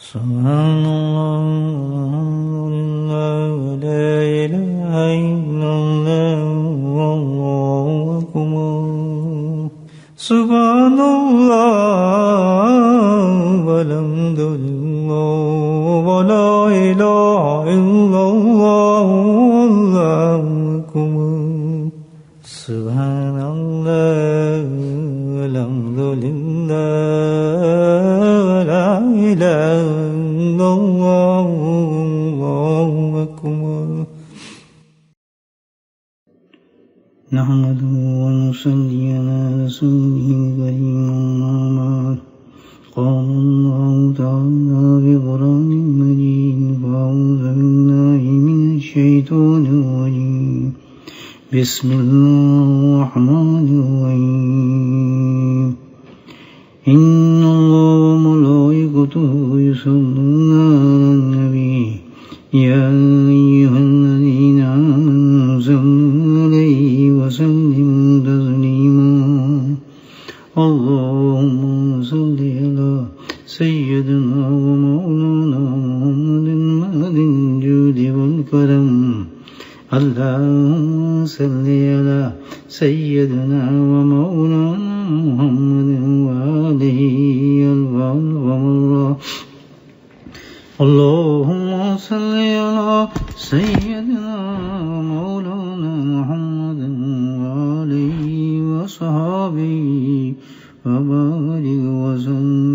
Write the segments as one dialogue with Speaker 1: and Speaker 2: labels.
Speaker 1: سبحان اللہ لا الہ الا اللہ واللہ اکبر سبحان اللہ والحمد للہ ولا الہ الا اللہ واللہ اکبر سبحان اللہ والحمد للہ ولا الہ الا اللہ واللہ اکبر نحمده ونصلي على رسوله الكريم أما بعد قال الله تعالى في القرآن المجيد فأعوذ بالله من الشيطان الرجيم بسم الله الرحمن الرحيم إن الله وملائكته يصلون على النبي يا أيها الذين آمنوا صلوا عليه وسلموا تسليما اللهم صل على سيدنا ومولانا محمد مهد الجود والكرم اللهم صل على سيدنا ومولانا محمد وآله الأبرار اللهم صل على سيدنا ومولانا محمد وآله وصحبه وبارك وسلم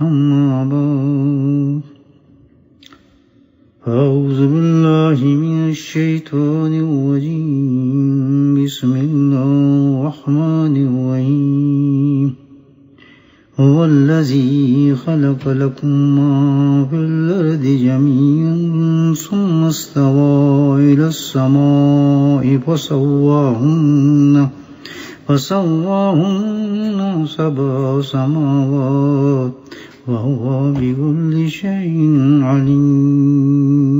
Speaker 1: أما بعد أعوذ بالله من الشيطان الرجيم بسم الله الرحمن الرحيم هو الذي خلق لكم ما في الأرض جميعا ثم استوى إلى السماء فسواهن سبع سماوات وهو بكل شيء عليم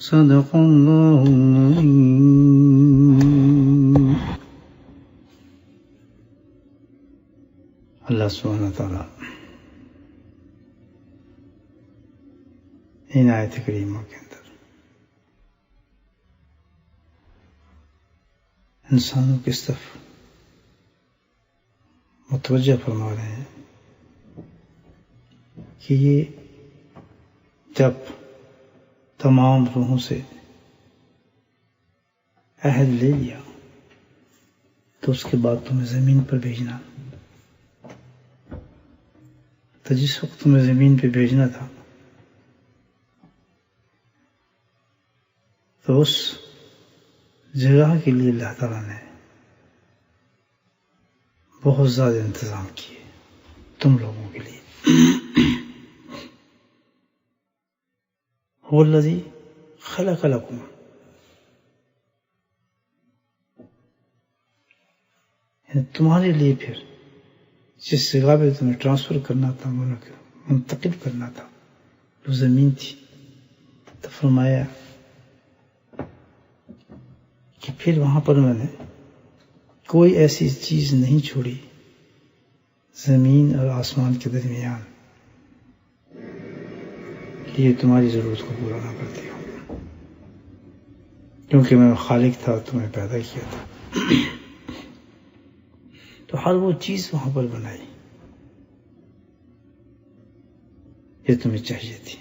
Speaker 1: صدق الله العظيم. اللہ سبحانہ وتعالی ان آیت کریمہ کے اندر انسانوں کی طرف متوجہ فرما رہے ہیں کہ یہ جب تمام روحوں سے عہد لے لیا تو اس کے بعد تمہیں زمین پر بھیجنا، تو جس وقت تمہیں زمین پہ بھیجنا تھا تو اس جگہ کے لیے اللہ تعالیٰ نے بہت زیادہ انتظام کیے تم لوگوں کے لیے. هو الذی خلق لکم، تمہارے لیے پھر جس جگہ پہ تمہیں ٹرانسفر کرنا تھا، منتقل کرنا تھا، وہ زمین تھی، تو فرمایا کہ پھر وہاں پر میں نے کوئی ایسی چیز نہیں چھوڑی زمین اور آسمان کے درمیان کہ یہ تمہاری ضرورت کو پورا نہ کرتی ہو، کیونکہ میں خالق تھا، تمہیں پیدا کیا تھا. تو ہر وہ چیز وہاں پر بنائی یہ تمہیں چاہیے تھی،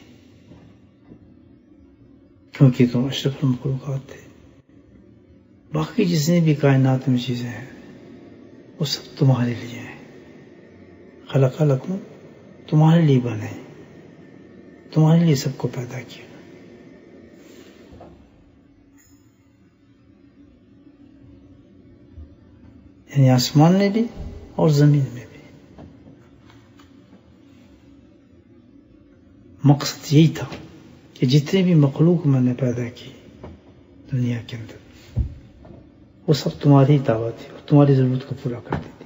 Speaker 1: کیونکہ تم اشرف المخلوقات تھے. باقی جتنی بھی کائنات میں چیزیں ہیں وہ سب تمہارے لیے ہیں. خلق لکم، تمہارے لیے بنے، تمہارے لیے سب کو پیدا کیا. یعنی آسمان میں بھی اور زمین میں بھی. مقصد یہی تھا کہ جتنے بھی مخلوق میں نے پیدا کی دنیا کے اندر وہ سب تمہاری دعوت تھی اور تمہاری ضرورت کو پورا کرتی تھی.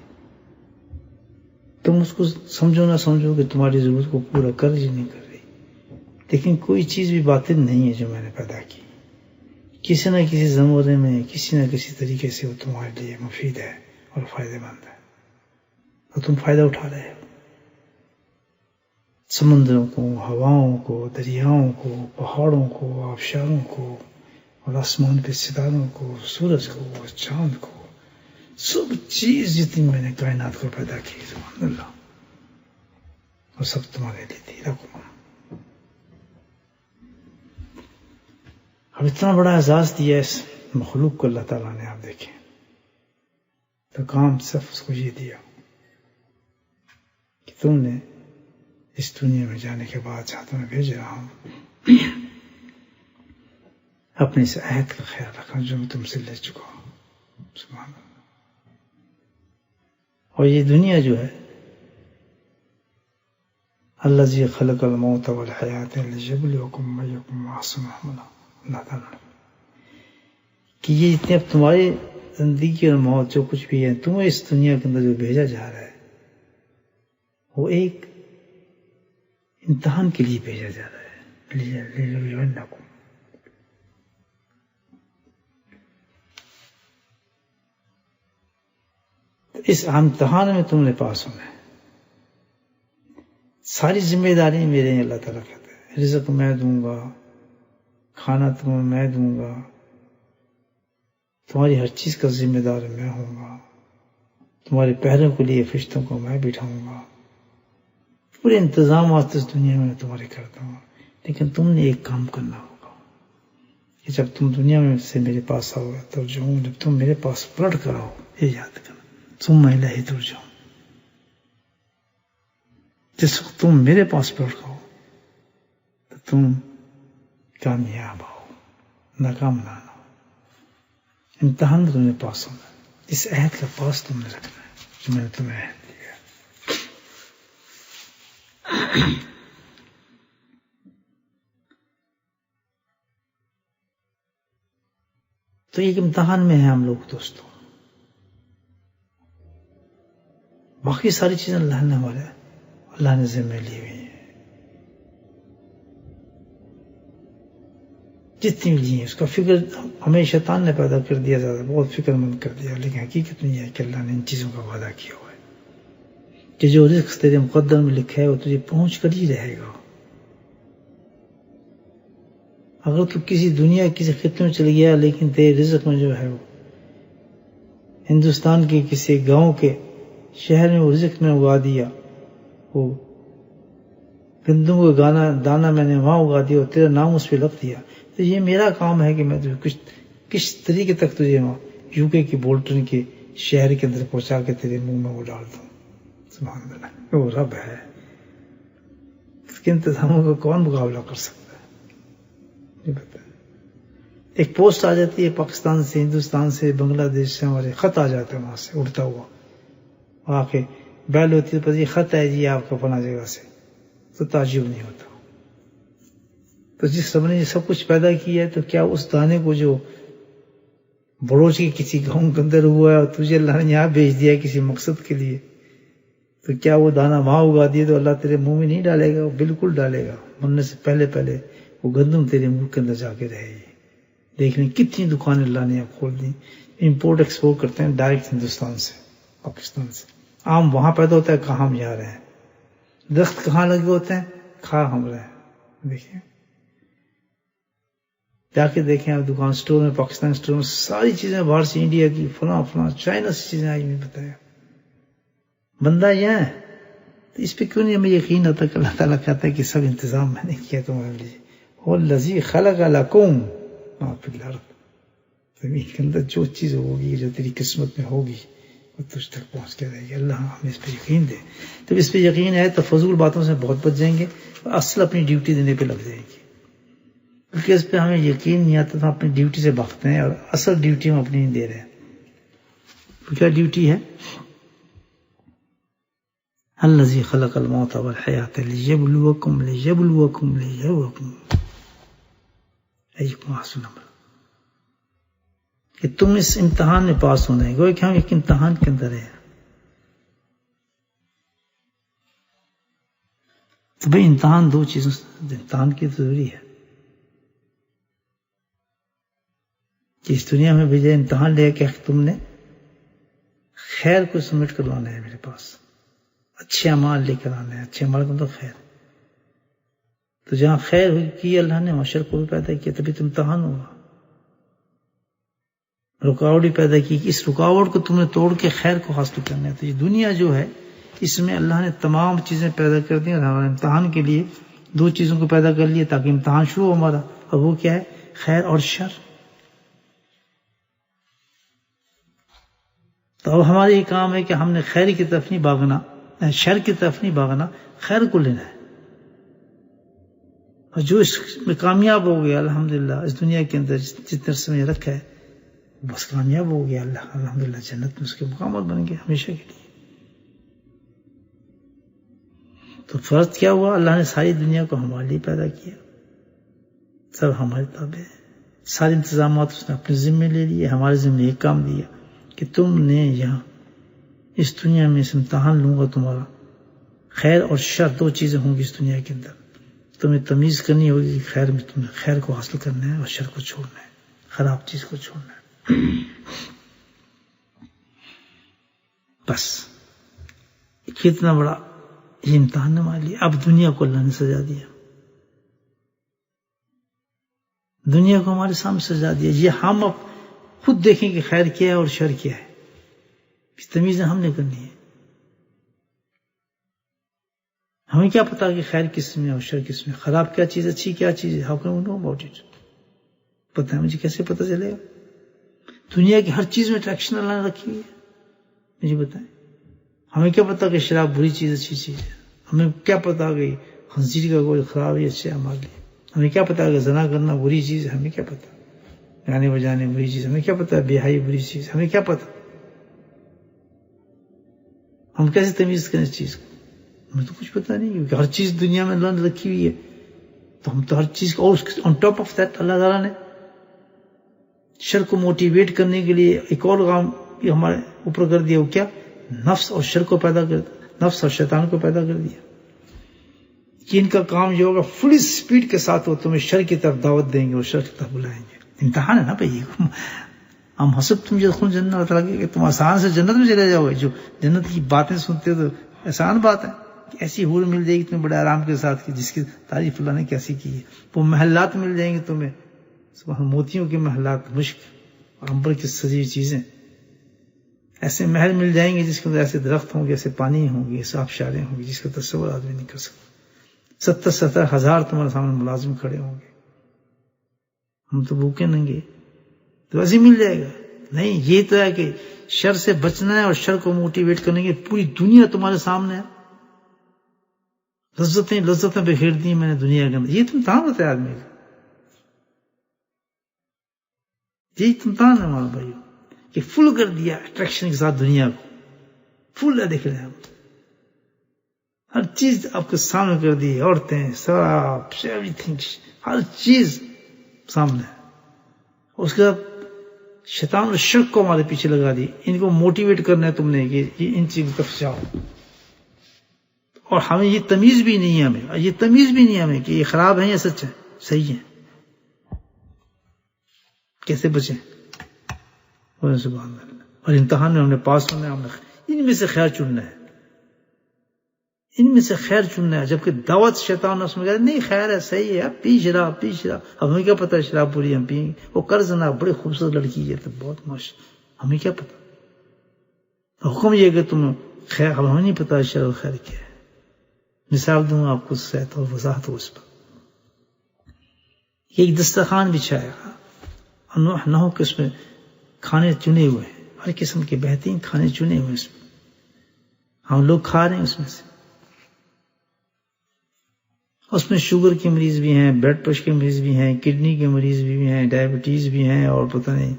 Speaker 1: تم اس کو سمجھو نہ سمجھو کہ تمہاری ضرورت کو پورا کر رہی نہیں کر رہی، لیکن کوئی چیز بھی باطل نہیں ہے جو میں نے پیدا کی. کسی نہ کسی زمرے میں کسی نہ کسی طریقے سے وہ تمہارے لیے مفید ہے اور فائدہ مند ہے، اور تم فائدہ اٹھا رہے ہو. سمندروں کو، ہواؤں کو، دریاؤں کو، پہاڑوں کو، آبشاروں کو، اور آسمان پہ ستاروں کو، سورج کو، چاند کو، سب چیز جتنی میں نے کائنات کو پیدا کی، سبحان اللہ، وہ سب تمہارے لیے تھی رکھو۔ اب اتنا بڑا اعزاز دیا اس مخلوق کو اللہ تعالیٰ نے، آپ دیکھیں تو کام صرف اس کو یہ دیا کہ تم نے اس دنیا میں جانے کے بعد جہاں تمہیں بھیج رہا ہوں اپنے اس عہد کا خیال رکھنا جو میں تم سے لے چکا ہوں، سبحان اللہ۔ اور یہ دنیا جو ہے، الذی خلق الموت والحیات لیبلوکم ایکم احسن عملا، اللہ تعالیٰ نے کہ یہ اتنے اب تمہاری زندگی اور موت جو کچھ بھی ہے تمہیں اس دنیا کے اندر جو بھیجا جا رہا ہے وہ ایک امتحان کے لیے بھیجا جا رہا ہے، لیبلونکم۔ اس امتحان میں تم نے پاس ہونا ہے، ساری ذمہ داری میرے ہیں، اللہ تعالیٰ کہتا ہے رزق میں دوں گا، کھانا تمہیں میں دوں گا، تمہاری ہر چیز کا ذمہ دار میں ہوں گا، تمہارے پیروں کے لیے فرشتوں کو میں بٹھاؤں گا، پورے انتظامات اس دنیا میں تمہارے کرتا ہوں، لیکن تم نے ایک کام کرنا ہوگا کہ جب تم دنیا میں سے میرے پاس آؤ گے ترجعون، جب تم میرے پاس پلٹ کر آؤ، یہ یاد کرنا، ثم الیہ ترجعون، جس وقت تم میرے پاس پلٹ کر آؤ تو تم کامیاب ہو، ناکام نہ ہو، امتحان میں تم نے پاس ہونا ہے، اس عہد کا پاس تم نے رکھنا ہے جو میں نے تمہیں عہد دیا۔ تو ایک امتحان میں ہیں ہم لوگ دوستوں، باقی ساری چیزیں اللہ نے ذمہ لی ہوئی ہیں، جتنی بھی لی ہیں اس کا فکر ہمیں شیطان نے پیدا کر دیا، زیادہ بہت فکر مند کر دیا، لیکن حقیقت نہیں ہے کہ اللہ نے ان چیزوں کا وعدہ کیا ہوا ہے کہ جو رزق تیرے مقدر میں لکھا ہے وہ تجھے پہنچ کر ہی رہے گا۔ اگر تو کسی دنیا کسی خطے میں چل گیا لیکن تیرے رزق میں جو ہے وہ ہندوستان کے کسی گاؤں کے شہر میں وہ رزق میں اگا دیا، وہ گندم کا دانا میں نے وہاں اگا دیا اور تیرا نام اس پہ لکھ دیا، تو یہ میرا کام ہے کہ میں تجھے کس طریقے تک تجھے وہاں یو کے کی بولٹن کے شہر کے اندر پہنچا کے تیرے منہ میں وہ ڈال دوں۔ سبحان اللہ، وہ رب ہے، اس کے انتظاموں کا کون مقابلہ کر سکتا ہے؟ یہ بتا، ایک پوسٹ آ جاتی ہے پاکستان سے، ہندوستان سے، بنگلہ دیش سے، ہمارے خط آ جاتا ہے وہاں سے اڑتا ہوا، وہاں کے بیل ہوتی ہے پر یہ خط ہے جی آپ کا فلاں جگہ سے، تو تعجب نہیں ہوتا۔ تو جس رب نے یہ سب کچھ پیدا کیا ہے تو کیا اس دانے کو جو بڑوچ کے کسی گاؤں کے اندر ہوا ہے اور تجھے اللہ نے یہاں بھیج دیا ہے کسی مقصد کے لیے، تو کیا وہ دانا وہاں اگا دیے تو اللہ تیرے منہ میں نہیں ڈالے گا؟ وہ بالکل ڈالے گا، مرنے سے پہلے وہ گندم تیرے منہ کے اندر جا کے رہے گی۔ دیکھ لیں کتنی دکانیں اللہ نے اب کھول دی، امپورٹ ایکسپورٹ کرتے ہیں ڈائریکٹ ہندوستان سے، پاکستان سے، آم وہاں پیدا ہوتا ہے کہاں ہم جا رہے ہیں، درخت کہاں لگے ہوتے ہیں کہاں ہم رہے ہیں۔ دیکھیں جا کے دیکھیں آپ دکان سٹور میں، پاکستان سٹور میں ساری چیزیں باہر سے، انڈیا کی فلاں چائنا سے چیزیں آئی ہوئی، بتایا بندہ یہاں ہے، تو اس پہ کیوں نہیں ہمیں یقین آتا کہ اللہ تعالیٰ کہتا ہے کہ سب انتظام میں نے کیا تمہارے لیے، والذی خلق لکم ما فی الارض، زمین کے اندر جو چیز ہوگی جو تیری قسمت میں ہوگی وہ تجھ تک پہنچ کے رہے گی۔ اللہ ہمیں اس پہ یقین دے، جب اس پہ یقین ہے تو فضول باتوں سے بہت بچ جائیں گے، اصل اپنی ڈیوٹی دینے پہ لگ جائیں گے، کیونکہ اس پہ ہمیں یقین نہیں آتا تو ہم اپنی ڈیوٹی سے بھاگتے ہیں اور اصل ڈیوٹی ہم اپنی نہیں دے رہے ہیں۔ کیا ڈیوٹی ہے؟ الذی خلق الموت والحیات لیبلوکم ایکم احسن عملا، کہ تم اس امتحان میں پاس ہونا ہے، گویا کہ ہم ایک امتحان کے اندر ہیں۔ تو بھئی امتحان دو چیزوں سے، امتحان کی ضروری ہے کہ اس دنیا میں بھیجے امتحان لے کہ تم نے خیر کو سبمٹ کروانا ہے میرے پاس، اچھے اعمال لے کر آنا ہے، اچھے اعمال کا تو خیر، تو جہاں خیر کی اللہ نے وہاں شر کو بھی پیدا کیا، تبھی تم امتحان ہوگا. رکاوٹ بھی پیدا کی کہ اس رکاوٹ کو تم نے توڑ کے خیر کو حاصل کرنا ہے. تو یہ دنیا جو ہے اس میں اللہ نے تمام چیزیں پیدا کر دی اور ہمارے امتحان کے لیے دو چیزوں کو پیدا کر لیا تاکہ امتحان شروع ہو ہمارا. اور وہ کیا ہے؟ خیر اور شر. تو اب ہمارا یہ کام ہے کہ ہم نے خیر کی طرف نہیں بھاگنا، شر کی طرف نہیں بھاگنا، خیر کو لینا ہے. اور جو اس میں کامیاب ہو گیا الحمدللہ، اس دنیا کے اندر جتنے سمجھ رکھا ہے بس کامیاب ہو گیا، اللہ الحمدللہ جنت میں اس کے مقامات بن گئے ہمیشہ کے لیے. تو فرض کیا ہوا؟ اللہ نے ساری دنیا کو ہمارے لیے پیدا کیا، سب ہمارے تابع ہے، سارے انتظامات اس نے اپنے ذمہ لے لیے. ہمارے ذمہ ایک کام دیا کہ تم نے یہاں اس دنیا میں اس امتحان لوں گا تمہارا، خیر اور شر دو چیزیں ہوں گی اس دنیا کے اندر. تمہیں تمیز کرنی ہوگی کہ خیر میں تمہیں خیر کو حاصل کرنا ہے اور شر کو چھوڑنا ہے، خراب چیز کو چھوڑنا ہے. بس کتنا بڑا یہ امتحان ہمارے لیے. اب دنیا کو اللہ نے سجا دیا، دنیا کو ہمارے سامنے سجا دیا. یہ ہم اب خود دیکھیں کہ خیر کیا ہے اور شر کیا ہے، اس تمیزیں ہم نے کرنی ہے. ہمیں کیا پتا کہ خیر کس میں اور شر کس میں، خراب کیا چیز، اچھی کیا چیز ہے. How can we know about it? پتہ ہے مجھے کیسے پتہ چلے گا؟ دنیا کی ہر چیز میں اٹریکشن اللہ نے رکھی ہوئی ہے، مجھے بتائیں. ہمیں کیا پتا کہ شراب بری چیز اچھی چیز ہے؟ ہمیں کیا پتا کہ خنزیر کا گوشت خراب ہے اچھا ہے ہمارے لیے؟ ہمیں کیا پتا کہ زنا کرنا بری چیز ہے؟ ہمیں کیا پتا گانے بجانے بری چیز؟ ہمیں کیا پتا بے حیائی بری چیز؟ ہمیں کیا پتا؟ ہم کیسے تمیز کریں اس چیز کو؟ ہمیں تو کچھ پتا نہیں، کیونکہ ہر چیز دنیا میں اللہ نے رکھی ہوئی ہے. تو ہم تو ہر چیز کو، اور آن ٹاپ آف دیٹ اللہ تعالیٰ نے شر کو موٹیویٹ کرنے کے لیے ایک اور کام یہ ہمارے اوپر کر دیا. وہ کیا؟ نفس اور شر کو پیدا کر، نفس اور شیطان کو پیدا کر دیا کہ ان کا کام یہ ہوگا فل سپیڈ کے ساتھ وہ تمہیں شر کی طرف دعوت دیں گے اور شر کی طرف بلائیں گے. امتحان ہے نا بھائی. ہم حسب تم جدخل جنت اللہ تعالیٰ کہ تم آسان سے جنت میں چلے جاؤ گے. جو جنت کی باتیں سنتے ہو تو آسان بات ہے کہ ایسی حور مل جائے گی تمہیں بڑے آرام کے ساتھ، جس کی تعریف اللہ نے کیسی کی ہے. وہ محلات مل جائیں گے تمہیں، موتیوں کے محلات، مشک اور عنبر کی سجی چیزیں. ایسے محل مل جائیں گے جس کے اندر ایسے درخت ہوں گے، ایسے پانی ہوں گے، ایسے آبشاریں ہوں گی جس کا تصور آدمی نہیں کر سکتا. 70 ہزار تمہارے سامنے ملازم کھڑے ہوں گے. ہم تو بھوکے ننگے، تو ایسے مل جائے گا. نہیں، یہ تو ہے کہ شر سے بچنا ہے اور شر کو موٹیویٹ کرنے کی پوری دنیا تمہارے سامنے ہے. لذتیں بکھیر دی میں نے دنیا کے اندر. یہ تم کہاں ہوتا ہے آدمی کا؟ یہی تم کہاں ہے ہمارا بھائی کہ فل کر دیا اٹریکشن کے ساتھ دنیا کو. فل ہے، دیکھ رہے ہیں ہم، ہر چیز آپ کے سامنے کر دی. عورتیں، شراب، ایوری تھنگ، ہر چیز سامنے ہے. اس کے بعد شیطان اور شرک کو ہمارے پیچھے لگا دی. ان کو موٹیویٹ کرنا ہے تم نے کہ ان چیزوں کی طرف جاؤ. اور ہمیں یہ تمیز بھی نہیں ہے، ہمیں کہ یہ خراب ہے یا سچ ہے، صحیح ہے. کیسے بچیں؟ سبحان اللہ. اور امتحان میں ہم نے پاس ہونا ہے. ہم نے ان میں سے خیر چننا ہے، ان میں سے خیر چننا ہے. جبکہ دعوت شیطان نے اس میں کہا نہیں خیر ہے، صحیح ہے، پی شراب. اب ہمیں کیا پتا شراب پوری ہم پئیں گے. وہ قرض نہ، بڑی خوبصورت لڑکی ہے تو بہت ماشاء، ہمیں کیا پتا. حکم یہ کہ تم خیر، اب ہمیں نہیں پتا شر اور خیر کیا ہے. مثال دوں آپ کو صحت اور وضاحت ہو اس پر. یہ ایک دسترخوان بچھایا نو قسم کھانے چنے ہوئے ہیں، ہر قسم کے بہترین کھانے چنے ہوئے اس میں. ہم لوگ کھا رہے ہیں اس میں سے. اس میں شوگر کے مریض بھی ہیں، بلڈ پریشر کے مریض بھی ہیں، کڈنی کے مریض بھی ہیں، ڈائبٹیز بھی ہیں، اور پتہ نہیں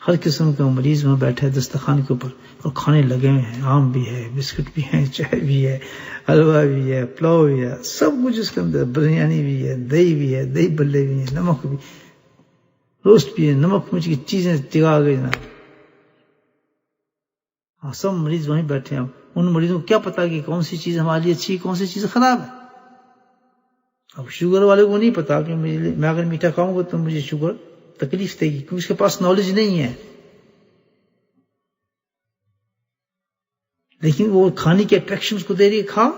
Speaker 1: ہر قسم کا مریض وہاں بیٹھا ہے دسترخوان کے اوپر اور کھانے لگے ہوئے ہیں. آم بھی ہے، بسکٹ بھی ہیں، چائے بھی ہے، حلوہ بھی ہے، پلاؤ بھی ہے، سب کچھ اس کے اندر. بریانی بھی ہے، دہی بھی ہے، دہی بلے بھی ہیں، نمک بھی، روسٹ بھی ہے، نمک مرچ کی چیزیں ٹگا گئی جناب. سب مریض وہیں بیٹھے ہیں. ان مریضوں کو کیا پتا کہ کون سی چیز ہمارے لیے اچھی، کون سی چیز خراب ہے. اب شوگر والے کو نہیں پتا کہ میں اگر میٹھا کھاؤں گا تو مجھے شوگر تکلیف دے گی، کیونکہ اس کے پاس نالج نہیں ہے. لیکن وہ کھانے کے اٹریکشن کو دے رہی ہے، کھا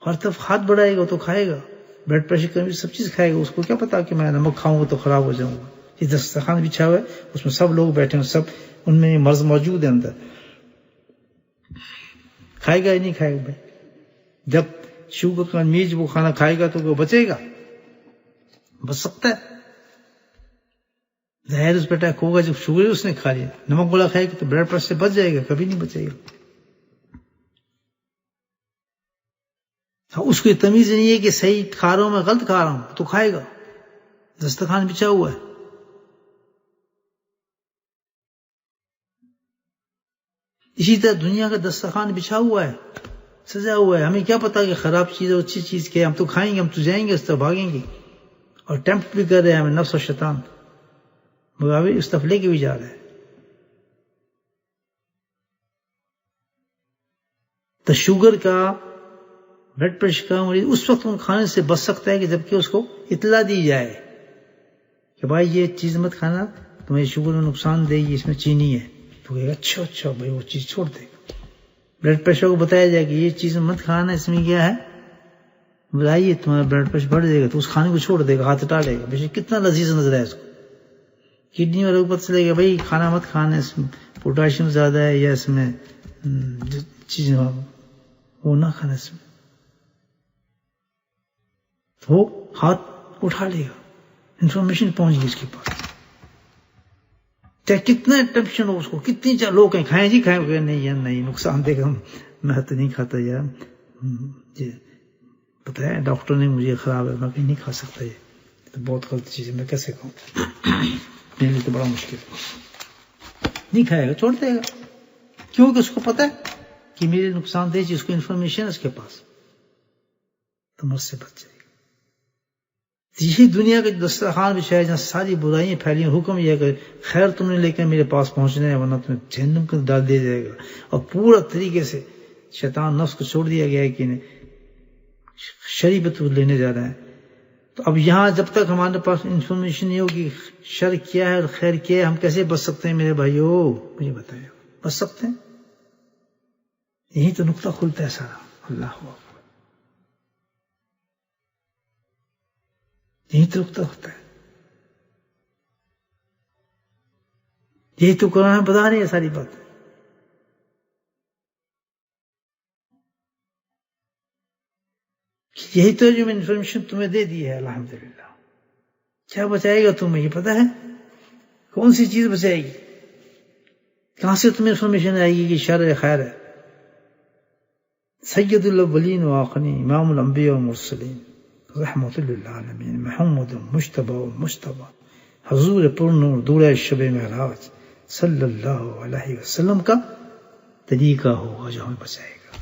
Speaker 1: ہر طرف ہاتھ بڑھائے گا تو کھائے گا، بلڈ پریشر کا بھی سب چیز کھائے گا. اس کو کیا پتا کہ میں نمک کھاؤں گا تو خراب ہو جاؤں گا. یہ دسترخوان بچھا ہوا ہے، اس میں سب لوگ بیٹھے ہیں، سب ان میں یہ مرض موجود ہے اندر. کھائے گا یا نہیں کھائے گا بھائی؟ جب شوگر کا میز وہ کھانا کھائے گا تو وہ بچے گا؟ بچ سکتا ہے؟ ظاہر اس پہ اٹیک ہوگا جب شوگر اس نے کھا لیا. نمک والا کھائے گا تو بلڈ پریشر سے بچ جائے گا، کبھی نہیں بچے گا. اس کو تمیز نہیں ہے کہ صحیح کھا رہا ہوں میں غلط کھا رہا ہوں تو کھائے گا. دسترخوان بچھا ہوا ہے. اسی طرح دنیا کا دسترخوان بچھا ہوا ہے، سجا ہوا ہے. ہمیں کیا پتا کہ خراب چیز اور اچھی چیز کیا ہے؟ ہم تو کھائیں گے، ہم تو جائیں گے اس طرف بھاگیں گے. اور ٹیمپٹ بھی کر رہے ہیں ہمیں نفس و شیطان، مگر اس طرف لے کے بھی جا رہا ہے. تو شوگر کا، بلڈ پریشر کا مریض اس وقت ان کھانے سے بچ سکتا ہے کہ جبکہ اس کو اطلاع دی جائے کہ بھائی یہ چیز مت کھانا، تمہیں شوگر میں نقصان دے گی، اس میں چینی ہے. تو کہے گا اچھا بھائی وہ چیز چھوڑ دے گا. بلڈ پریشر کو بتایا جائے کہ یہ چیز مت کھانا، اس میں کیا ہے، بتائیے تمہارا بلڈ پریشر بڑھ جائے گا، تو اس کھانے کو چھوڑ دے گا، ہاتھ ہٹا لے گا. بے کتنا لذیذ نظر ہے اس کو. کڈنی والے کو پتہ چلے گا بھائی کھانا مت کھانا، اس میں پوٹاشیم زیادہ ہے، یا اس میں جو چیز وہ نہ کھانا، اس میں تو وہ ہاتھ اٹھا لے گا. انفارمیشن پہنچ گئی اس کے پاس. چاہے کتنا ٹینشن ہو اس کو، کتنی چاہے لوگ کھائیں جی کھائیں گے، نہیں یار نہیں نقصان دے گا، میں تو نہیں کھاتا یار، یہ پتہ ہے ڈاکٹر نے مجھے خراب ہے، میں کہیں نہیں کھا سکتا، یہ تو بہت غلط چیز ہے، میں کیسے کھاؤں، میرے لیے تو بڑا مشکل ہے. نہیں کھائے گا، چھوڑ دے گا. کیونکہ اس کو پتہ ہے کہ میرے نقصان دہ چیز کو انفارمیشن ہے اس کے پاس، تو مجھ سے بچ جائے گا. یہی دنیا کے دسترخوان بچھائے جہاں ساری برائیاں پھیلی ہیں. حکم یہ ہے کہ خیر تم نے لے کر میرے پاس پہنچنا ہے، ورنہ تمہیں جہنم کو ڈال دیا جائے گا. اور پورا طریقے سے شیطان نفس کو چھوڑ دیا گیا ہے کہ شریعت لینے جا رہا ہے. تو اب یہاں جب تک ہمارے پاس انفارمیشن نہیں ہوگی شر کیا ہے اور خیر کیا ہے، ہم کیسے بچ سکتے ہیں میرے بھائیو؟ مجھے بتائیں، بچ سکتے ہیں؟ یہی تو نقطہ کھلتا ہے سارا. اللہ اکبر، یہی تو نقطہ ہوتا ہے. یہی تو قرآن بتا رہی ہے ساری بات. یہی تو جو میں انفارمیشن تمہیں دے دی ہے الحمدللہ. کیا بچائے گا تمہیں یہ پتا ہے؟ کون سی چیز بچائے گی؟ کہاں سے تمہیں انفارمیشن آئے گی کہ شر ہے خیر ہے؟ سید الاولین والآخرین، امام الانبیاء والمرسلین، رحمت للعالمین، محمد مجتبی مجتبی، حضور پر نور دولہ شب معراج صلی اللہ علیہ وسلم کا طریقہ ہوگا جو ہمیں بچائے گا.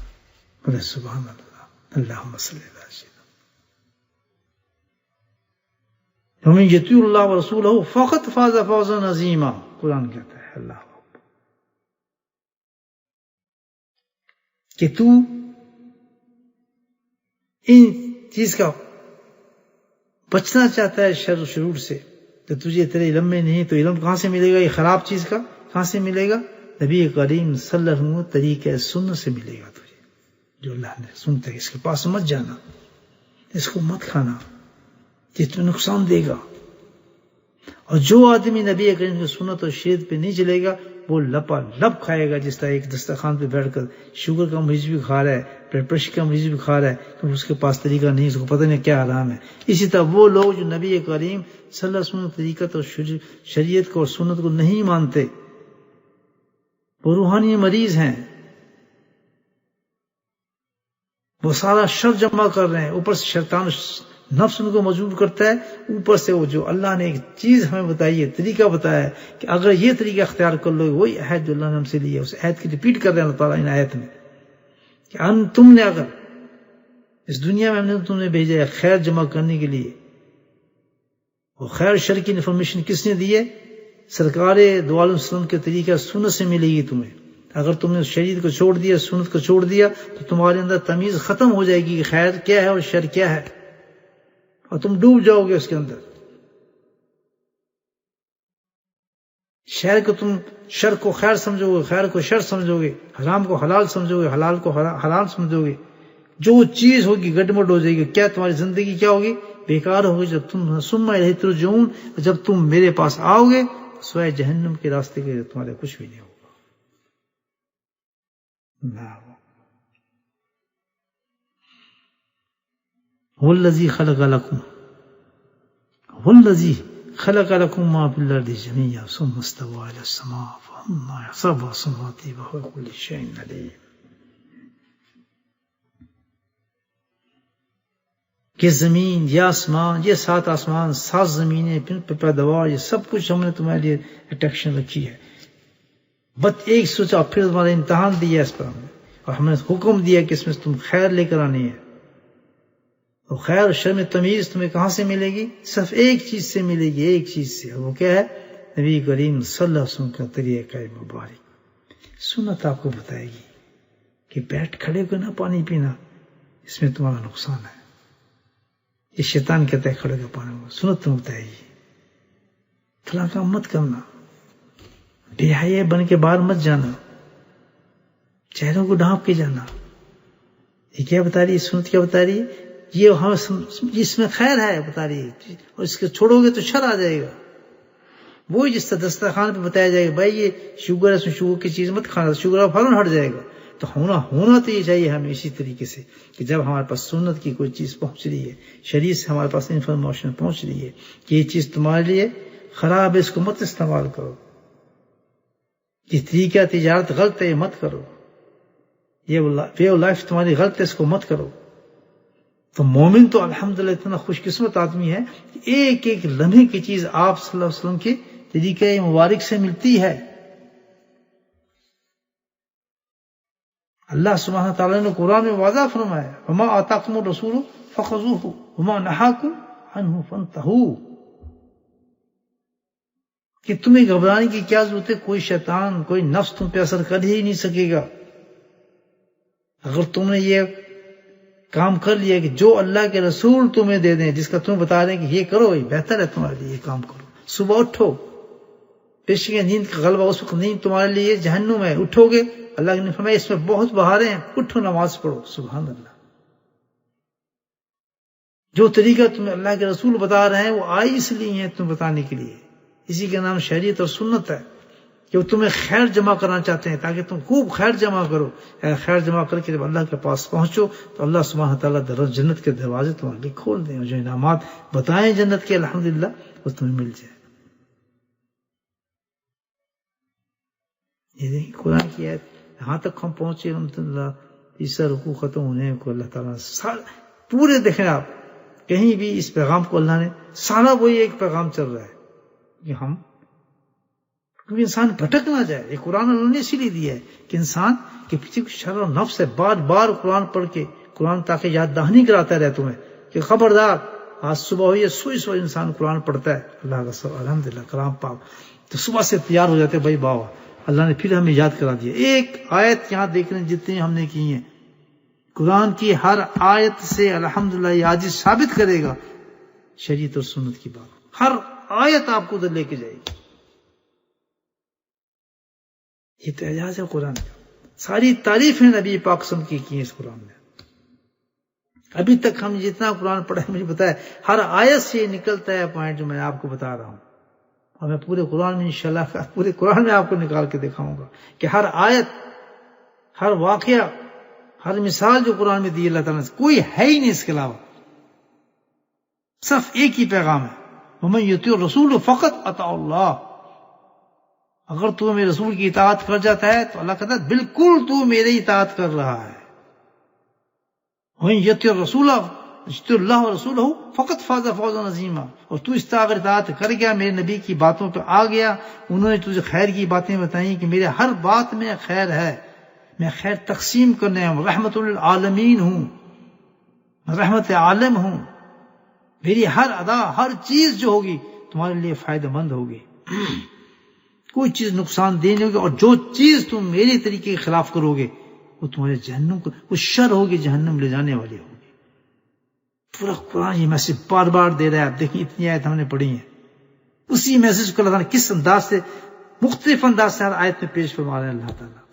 Speaker 1: بولے سبحان اللہ، اللہم صلی اللہ علیہ وسلم. ومن یطیع اللہ ورسولہ فقد فاز فوزا عظیما، قرآن کہتا ہے. اللہ کہ تو ان چیز کا بچنا چاہتا ہے شر و شرور سے، تو تجھے تیرے علم میں نہیں، تو علم کہاں سے ملے گا؟ یہ خراب چیز کا کہاں سے ملے گا؟ نبی کریم صلی اللہ علیہ وسلم طریقہ سنت سے ملے گا تجھے، جو اللہ نے سنتا ہے. اس کے پاس مت جانا، اس کو مت کھانا، یہ تمہیں نقصان دے گا. اور جو آدمی نبی کریم کی سنت اور شریعت پہ نہیں چلے گا وہ لپا لپ کھائے گا. جس طرح ایک دسترخوان پہ بیٹھ کر شوگر کا مریض بھی کھا رہا ہے، بلڈ پریشر کا مریض بھی کھا رہا ہے، کیونکہ اس کے پاس طریقہ نہیں، اس کو پتہ نہیں کیا حرام ہے. اسی طرح وہ لوگ جو نبی کریم صلی اللہ علیہ وسلم طریقت اور شریعت کو اور سنت کو نہیں مانتے، وہ روحانی مریض ہیں، وہ سارا شر جمع کر رہے ہیں. اوپر سے شیطان نفس ان کو مجبور کرتا ہے، اوپر سے وہ جو اللہ نے ایک چیز ہمیں بتائی ہے، طریقہ بتایا ہے کہ اگر یہ طریقہ اختیار کر لو، وہی عہد جو اللہ نے ہم سے لیا ہے، اس عہد کی ریپیٹ کر رہے ہیں اللہ تعالیٰ ان آیت میں کہ تم نے اگر اس دنیا میں ہم نے تم نے بھیجا ہے خیر جمع کرنے کے لیے، وہ خیر شر کی انفارمیشن کس نے دی ہے؟ سرکار دو عالم وسلم کے طریقہ سنت سے ملے گی تمہیں. اگر تم نے شریعت کو چھوڑ دیا، سنت کو چھوڑ دیا، تو تمہارے اندر تمیز ختم ہو جائے گی کہ خیر کیا ہے اور شر کیا ہے، اور تم ڈوب جاؤ گے اس کے اندر. شر کو خیر سمجھو گے، خیر کو شر سمجھو گے، حرام کو حلال سمجھو گے، حلال کو حلال سمجھو گے، جو چیز ہوگی گڑبڑ ہو جائے گی. کیا تمہاری زندگی کیا ہوگی؟ بیکار ہوگی. جب تم ثم الیہ ترجعون، جب تم میرے پاس آؤ گے سوائے جہنم کے راستے کے تمہارے کچھ بھی نہیں ہوگا. والذی خلق لکم والذی خلق لکم ما فی الارض جمیعا ثم استوى الی السماء فهن سبع سماوات وهو بكل شیء علیم. کہ زمین یا آسمان، یہ 7 آسمان 7 زمینیں پھر پیداوار، یہ سب کچھ ہم نے تمہارے لیے اٹریکشن رکھی ہے. بس ایک سوچا پھر تمہارا امتحان دیا اس پر ہم نے، اور ہم نے حکم دیا کہ اس میں تم خیر لے کر آنی ہے. اور خیر اور شر میں تمیز تمہیں کہاں سے ملے گی؟ صرف ایک چیز سے ملے گی، ایک چیز سے. وہ کیا ہے؟ نبی کریم صلی اللہ علیہ وسلم کا طریقہ مبارک. سنت آپ کو بتائے گی کہ بیٹھ کھڑے کو نہ پانی پینا، اس میں تمہارا نقصان ہے. یہ شیطان کہتا ہے کھڑے کو پانی کو. سنت تم بتائے گی فلاں کام مت کرنا، بے حیا بن کے باہر مت جانا، چہروں کو ڈھانپ کے جانا. یہ کیا بتا رہی ہے؟ سنت کیا بتا رہی ہے؟ یہ ہم اس میں خیر ہے بتا رہی ہے، اور اس کو چھوڑو گے تو شر آ جائے گا. وہی جس طرح دسترخوان پہ بتایا جائے گا بھائی یہ شوگر ہے، اس میں شوگر کی چیز مت کھانا، شوگر فوراً ہٹ جائے گا. تو ہونا تو یہ چاہیے ہمیں اسی طریقے سے کہ جب ہمارے پاس سنت کی کوئی چیز پہنچ رہی ہے، شریعت سے ہمارے پاس انفارمیشن پہنچ رہی ہے کہ یہ چیز تمہارے لیے خراب ہے، اس کو مت استعمال کرو، یہ طریقہ تجارت غلط ہے، یہ مت کرو، یہ وے آف لائف تمہاری غلط ہے، اس کو مت کرو. تو مومن تو الحمدللہ اتنا خوش قسمت آدمی ہے کہ ایک ایک لمحے کی چیز آپ صلی اللہ علیہ وسلم کے طریقہ مبارک سے ملتی ہے. اللہ سبحانہ تعالیٰ نے قرآن میں واضح فرمایا وما آتاکم الرسول فخذوہ وما نہاکم عنہ فانتہوا، کہ تمہیں گھبرانے کی کیا ضرورت ہے؟ کوئی شیطان، کوئی نفس تم پہ اثر کر ہی نہیں سکے گا. اگر تم نے یہ کام کر لیا کہ جو اللہ کے رسول تمہیں دے دیں، جس کا تمہیں بتا دیں کہ یہ کرو، یہ بہتر ہے تمہارے لیے، یہ کام کرو. صبح اٹھو، پیش نیند کا غلبہ، اس وقت نیند تمہارے لیے جہنم ہے. اٹھو گے، اللہ نے فرمایا اس میں بہت بہاریں ہیں، اٹھو نماز پڑھو. سبحان اللہ. جو طریقہ تمہیں اللہ کے رسول بتا رہے ہیں وہ آئی اس لیے ہیں تمہیں بتانے کے لیے. اسی کا نام شریعت اور سنت ہے کہ وہ تمہیں خیر جمع کرنا چاہتے ہیں تاکہ تم خوب خیر جمع کرو. خیر جمع کر کے جب اللہ کے پاس پہنچو تو اللہ سبحانہ تعالیٰ جنت کے دروازے تمہارے لیے کھول دیں، اور جو انعامات بتائیں جنت کے الحمدللہ وہ تمہیں مل جائے. یہ دیکھیں قرآن کی آیت یہاں تک ہم پہنچے الحمدللہ. تیسرا رکوع ختم ہونے کو اللہ تعالیٰ پورے دیکھیں آپ کہیں بھی اس پیغام کو اللہ نے سارا وہی ایک پیغام چل رہا ہے کہ ہم کیونکہ انسان بھٹک نہ جائے. یہ قرآن اللہ نے اسی لیے دیا ہے کہ انسان کے پیچھے کچھ شر و نفس ہے. بار بار قرآن پڑھ کے قرآن تاکہ یاد دہانی کراتا رہے تمہیں کہ خبردار آج صبح ہوئی ہے، سوئی انسان قرآن پڑھتا ہے. اللہ کا سب الحمدللہ کلام پاک تو صبح سے تیار ہو جاتے بھائی باوا اللہ نے پھر ہمیں یاد کرا دیا. ایک آیت یہاں دیکھ رہے ہیں جتنی ہم نے کی ہیں، قرآن کی ہر آیت سے الحمدللہ یہ عاجز ثابت کرے گا شریعت اور سنت کی بات. ہر آیت آپ کو ادھر لے کے جائے گی. یہ تو اعجاز ہے قرآن کا. ساری تعریفیں نبی پاک صلی اللہ علیہ وسلم کی ہیں اس قرآن میں. ابھی تک ہم جتنا قرآن پڑھا ہے مجھے بتایا ہر آیت سے یہ نکلتا ہے پوائنٹ جو میں آپ کو بتا رہا ہوں. اور میں پورے قرآن میں انشاءاللہ پورے قرآن میں آپ کو نکال کے دکھاؤں گا کہ ہر آیت، ہر واقعہ، ہر مثال جو قرآن میں دی اللہ تعالیٰ نے کوئی ہے ہی نہیں اس کے علاوہ. صرف ایک ہی پیغام ہے وَمَن يُطِعِ الرَّسُولَ فَقَدْ أَطَاعَ اللَّهَ. اگر تو میرے رسول کی اطاعت کر جاتا ہے تو اللہ کہتا ہے بالکل تو میری اطاعت کر رہا ہے. وَمَن يُطِعِ الرَّسُولَ يُطِعِ اللَّهَ وَرَسُولَهُ فَقَدْ فَازَ فَوْزًا عَظِيمًا. اور تو اس طرح اگر اطاعت کر گیا، میرے نبی کی باتوں پہ آ گیا، انہوں نے تجھے خیر کی باتیں بتائیں کہ میرے ہر بات میں خیر ہے، میں خیر تقسیم کرنے ہوں، رحمت للعالمین ہوں، رحمت عالم ہوں. میری ہر ادا، ہر چیز جو ہوگی تمہارے لیے فائدہ مند ہوگی، کوئی چیز نقصان دہ نہیں ہوگی. اور جو چیز تم میرے طریقے کے خلاف کرو گے وہ تمہارے جہنم کو، وہ شر ہوگی جہنم لے جانے والی ہوگی. پورا قرآن یہ میسج بار بار دے رہا ہے. آپ دیکھیں اتنی آیت ہم نے پڑھی ہیں، اسی میسج کو اللہ تعالیٰ نے کس انداز سے، مختلف انداز سے ہر آیت میں پیش فرما رہے ہیں اللہ تعالیٰ.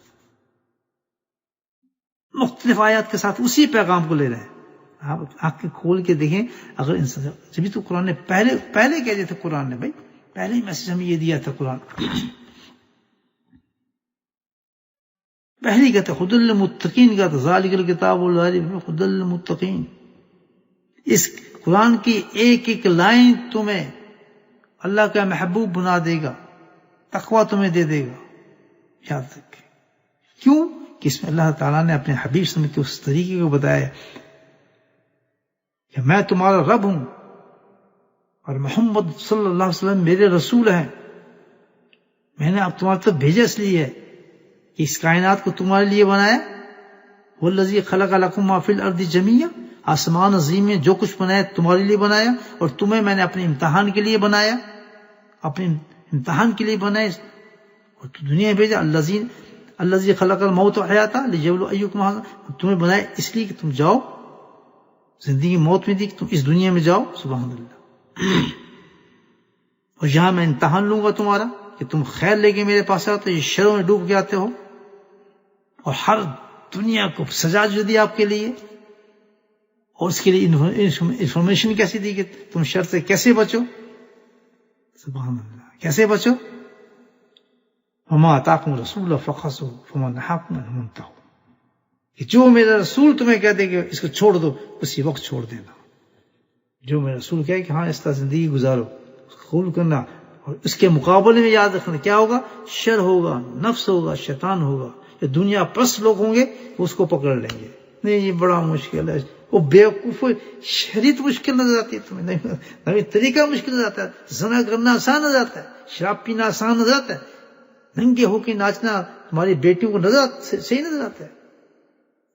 Speaker 1: مختلف آیات کے ساتھ اسی پیغام کو لے رہے ہیں. آپ آنکھیں کھول کے دیکھیں. اگر انسان جبھی تو قرآن نے پہلے کہہ دیا تھا، قرآن نے بھائی پہلے ہی میسج ہمیں یہ دیا تھا. قرآن پہلے کہتے خد المتقین کا تھا، ذالک الکتاب لا ریب فیہ خد المتقین. اس قرآن کی ایک ایک لائن تمہیں اللہ کا محبوب بنا دے گا، تقویٰ تمہیں دے دے گا. یاد رکھیں. کیوں کہ اس میں اللہ تعالیٰ نے اپنے حبیب صلی اللہ علیہ وسلم کے اس طریقے کو بتایا کہ میں تمہارا رب ہوں اور محمد صلی اللہ علیہ وسلم میرے رسول ہیں. میں نے اب تمہارے تک بھیجا اس لیے ہے کہ اس کائنات کو تمہارے لیے بنایا. والذی خلق لکم ما فی الارض جمیعا، آسمان عظیم میں جو کچھ بنایا تمہارے لیے بنایا، اور تمہیں میں نے اپنے امتحان کے لیے بنایا، اپنے امتحان کے لیے بنایا اور دنیا میں بھیجا. الذی خلق الموت والحیاۃ لیبلو ایکم احسن، تمہیں بنایا اس لیے کہ تم جاؤ، زندگی موت میں دی کہ تم اس دنیا میں جاؤ. سبحان اللہ. اور یہاں میں امتحان لوں گا تمہارا کہ تم خیر لے کے میرے پاس آتے ہو، یہ شروں میں ڈوب کے آتے ہو، اور ہر دنیا کو سزا جو دی آپ کے لیے، اور اس کے لیے انفارمیشن کیسی دی کہ تم شر سے کیسے بچو. سبحان اللہ. کیسے بچو؟ وما آتاکم الرسول فخذوہ وما نہاکم عنہ فانتہوا، کہ جو میرا رسول تمہیں کہہ دے کہ اس کو چھوڑ دو اسی وقت چھوڑ دینا. جو میرا رسول کہے کہ ہاں اس طرح زندگی گزارو، قبول کرنا. اور اس کے مقابلے میں یاد رکھنا کیا ہوگا؟ شر ہوگا، نفس ہوگا، شیطان ہوگا، یا دنیا پرست لوگ ہوں گے وہ اس کو پکڑ لیں گے. نہیں یہ بڑا مشکل ہے، وہ بیوقوف. شریعت مشکل نظر آتی ہے تمہیں، نئی طریقہ مشکل نظر آتا ہے، زنا کرنا آسان نظر آتا ہے، شراب پینا آسان نظر آتا ہے، ننگے ہو کے ناچنا تمہاری بیٹیوں کو صحیح نظر آتا ہے.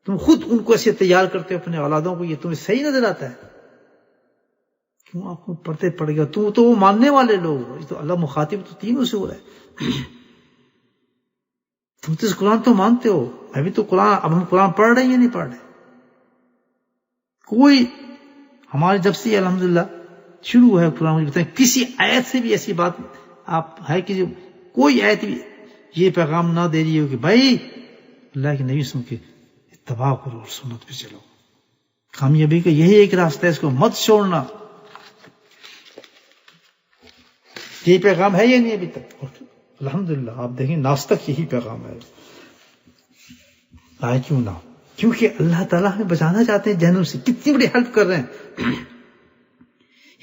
Speaker 1: تم خود ان کو ایسے تیار کرتے ہو اپنے اولادوں کو، یہ تمہیں صحیح نظر آتا ہے. کیوں آپ کو پڑھتے پڑ گیا؟ تم تو وہ ماننے والے لوگ ہو. تو اللہ مخاطب تو تینوں سے ہو رہا ہے. تم تو اس قرآن تو مانتے ہو، میں بھی تو قرآن. اب ہم قرآن پڑھ رہے ہیں یا نہیں پڑھ رہے؟ کوئی ہمارے جب سے الحمدللہ شروع ہے قرآن، مجھے بتائیں کسی آیت سے بھی ایسی بات آپ ہے کہ کوئی آیت بھی یہ پیغام نہ دے رہی ہو کہ بھائی اللہ کے نبی سن کے اتباع کرو اور سنت پہ چلو. کامیابی کا یہی ایک راستہ ہے، اس کو مت چھوڑنا. یہ پیغام ہے یا نہیں ابھی تک؟ الحمدللہ آپ دیکھیں ناس تک یہی پیغام ہے. آئے کیوں نہ؟ کیونکہ اللہ تعالیٰ ہمیں بچانا چاہتے ہیں جہنم سے. کتنی بڑی ہیلپ کر رہے ہیں.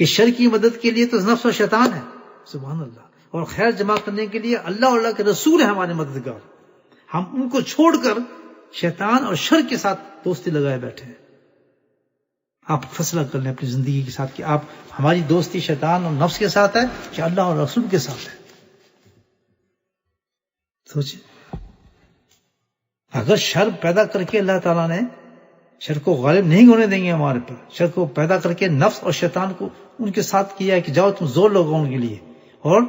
Speaker 1: یہ شر کی مدد کے لیے تو نفس و شیطان ہے، سبحان اللہ، اور خیر جمع کرنے کے لیے اللہ اور اللہ کے رسول ہیں ہمارے مددگار. ہم ان کو چھوڑ کر شیطان اور شر کے ساتھ دوستی لگائے بیٹھے ہیں. آپ فیصلہ کر لیں اپنی زندگی کے ساتھ کہ آپ ہماری دوستی شیطان اور نفس کے ساتھ ہے کہ اللہ اور رسول کے ساتھ ہے. سوچیں، اگر شر پیدا کر کے اللہ تعالیٰ نے شر کو غالب نہیں ہونے دیں گے ہمارے پر، شر کو پیدا کر کے نفس اور شیطان کو ان کے ساتھ کیا ہے کہ جاؤ تم زور لگاؤ ان کے لیے، اور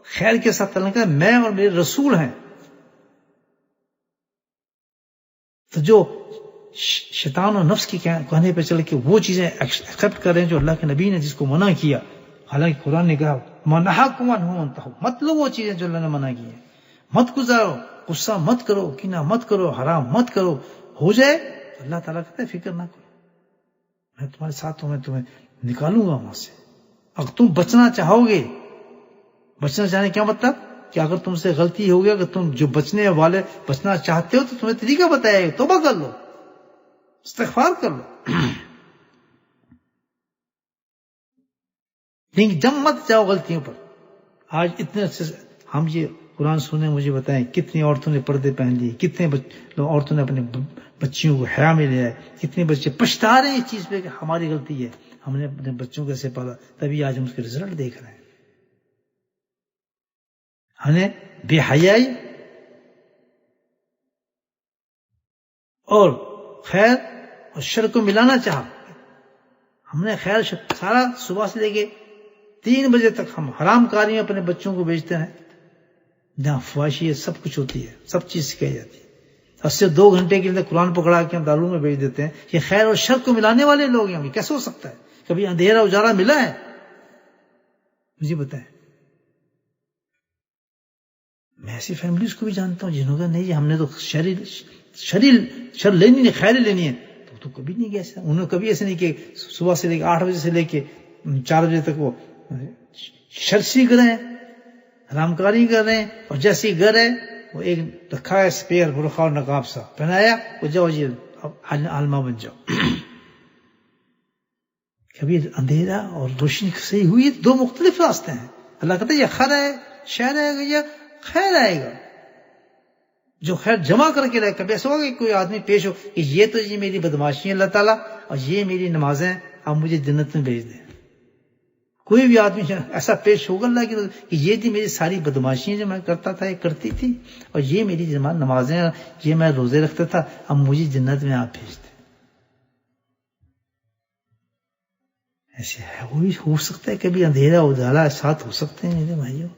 Speaker 1: خیر کے ساتھ اللہ کہا میں اور میرے رسول ہیں. تو جو شیطان اور نفس کی کہنے پہ چل کے وہ چیزیں ایکسپٹ کر رہے ہیں جو اللہ کے نبی نے جس کو منع کیا، حالانکہ قرآن نے کہا منہاکم عنہ فانتہوا، مت لو وہ چیزیں جو اللہ نے منع کی ہیں، مت گزارو، غصہ مت کرو، کینہ مت کرو، حرام مت کرو. ہو جائے اللہ تعالیٰ کہتا ہے فکر نہ کرو، میں تمہارے ساتھ ہوں، میں تمہیں نکالوں گا وہاں سے. اگر تم بچنا چاہو گے، بچنا چاہنے کیا مطلب کہ اگر تم سے غلطی ہو گیا، اگر تم جو بچنے والے بچنا چاہتے ہو تو تمہیں طریقہ بتایا ہے، توبہ کر لو، استغفار کر لو. لیکن جم مت جاؤ غلطیوں پر. آج اتنے اچھے ہم یہ قرآن سنیں، مجھے بتائیں کتنی عورتوں نے پردے پہن لیے، کتنے عورتوں نے اپنے بچیوں کو حیا میں لیا ہے، کتنے بچے پچھتا رہے ہیں اس چیز پہ کہ ہماری غلطی ہے، ہم نے اپنے بچوں کو ایسے پالا، تبھی آج ہم اس کے رزلٹ دیکھ رہے ہیں. ہم نے بے حیائی اور خیر اور شر کو ملانا چاہا. ہم نے خیر سارا صبح سے لے کے 3 بجے تک ہم حرام کاری میں اپنے بچوں کو بیچتے ہیں، جہاں فحاشی سب کچھ ہوتی ہے، سب چیز سکھائی جاتی ہے. اس سے 2 گھنٹے کے لیے قرآن پکڑا کے ہم داروں میں بیچ دیتے ہیں. یہ خیر اور شر کو ملانے والے لوگ ہیں. یہ کیسے ہو سکتا ہے؟ کبھی اندھیرا اجالا ملا ہے؟ مجھے بتائیں. میں ایسی فیملیز کو بھی جانتا ہوں جنہوں نے نہیں، ہم نے تو شر لینی نہیں، خیر لینی ہے تو کبھی نہیں گیا ایسا. انہوں نے کبھی ایسے نہیں کہ صبح سے لے کے 8 بجے سے لے کے 4 بجے تک وہ شر سیکھ رہے ہیں، حرام کاری کر رہے ہیں. اور جیسے ہی گھر ہے وہ ایک رکھا ہے اسپیئر برقع اور نقاب سا پہنایا، وہ جاؤ جی عالمہ بن جاؤ. کبھی اندھیرا اور روشنی صحیح ہوئی، 2 مختلف راستے ہیں. اللہ کہتا ہے یہ خیر ہے، شر آئے گا یا خیر آئے گا. جو خیر جمع کر کے لائے. کبھی ایسا ہوگا کہ کوئی آدمی پیش ہو کہ یہ تو یہ میری بدماشی ہے اللہ تعالیٰ اور یہ میری نمازیں، آپ مجھے جنت میں بھیج دیں. کوئی بھی آدمی ایسا پیش ہوگا اللہ کی کہ یہ تھی میری ساری بدماشیاں جو میں کرتا تھا، یہ کرتی تھی، اور یہ میری نمازیں، یہ میں روزے رکھتا تھا، اب مجھے جنت میں آپ بھیج دیں. ایسے ہے، وہی ہو سکتا ہے. کبھی اندھیرا اجالا ساتھ ہو سکتے ہیں میرے بھائیوں.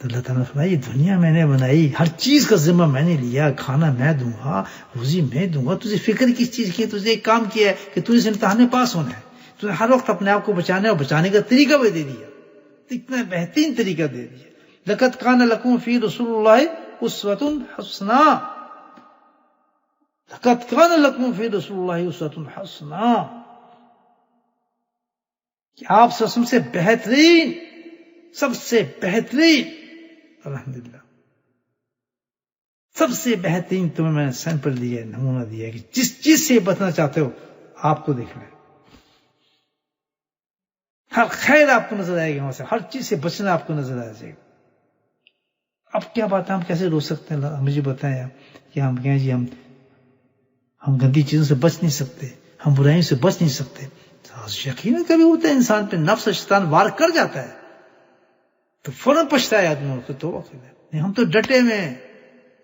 Speaker 1: تو اللہ تعالیٰ نے فرمایا یہ دنیا میں نے بنائی، ہر چیز کا ذمہ میں نے لیا، کھانا میں دوں گا، روزی میں دوں گا. تجھے فکر کس چیز کی ہے؟ تجھے ایک کام کیا ہے کہ تجھے اس امتحان میں پاس ہونا ہے. تجھے ہر وقت اپنے آپ کو بچانے اور بچانے کا طریقہ بھی دے دیا، اتنا بہترین طریقہ دے دیا. لقد کان لکم فی رسول اللہ اسوۃ حسنہ، لقد کان لکم فی رسول اللہ اسوۃ حسنہ، کہ آپ سے بہترین، سب سے بہترین، الحمدللہ سب سے بہترین تمہیں میں نے سیمپل دیا ہے، نمونہ دیا ہے کہ جس چیز سے بچنا چاہتے ہو آپ کو دیکھنا ہے. ہر خیر آپ کو نظر آئے گی، وہاں سے ہر چیز سے بچنا آپ کو نظر آ جائے گا. اب کیا بات ہے، ہم کیسے روک سکتے ہیں؟ مجھے بتائیں آپ کہ ہم کہیں جی ہم گندی چیزوں سے بچ نہیں سکتے، ہم برائیوں سے بچ نہیں سکتے. یقیناً کبھی ہوتا ہے انسان پہ نفس اور شیطان وار کر جاتا ہے تو فوراً پچھتا ہے آدمی کو. توبہ کرے. ہم تو ڈٹے ہوئے ہیں،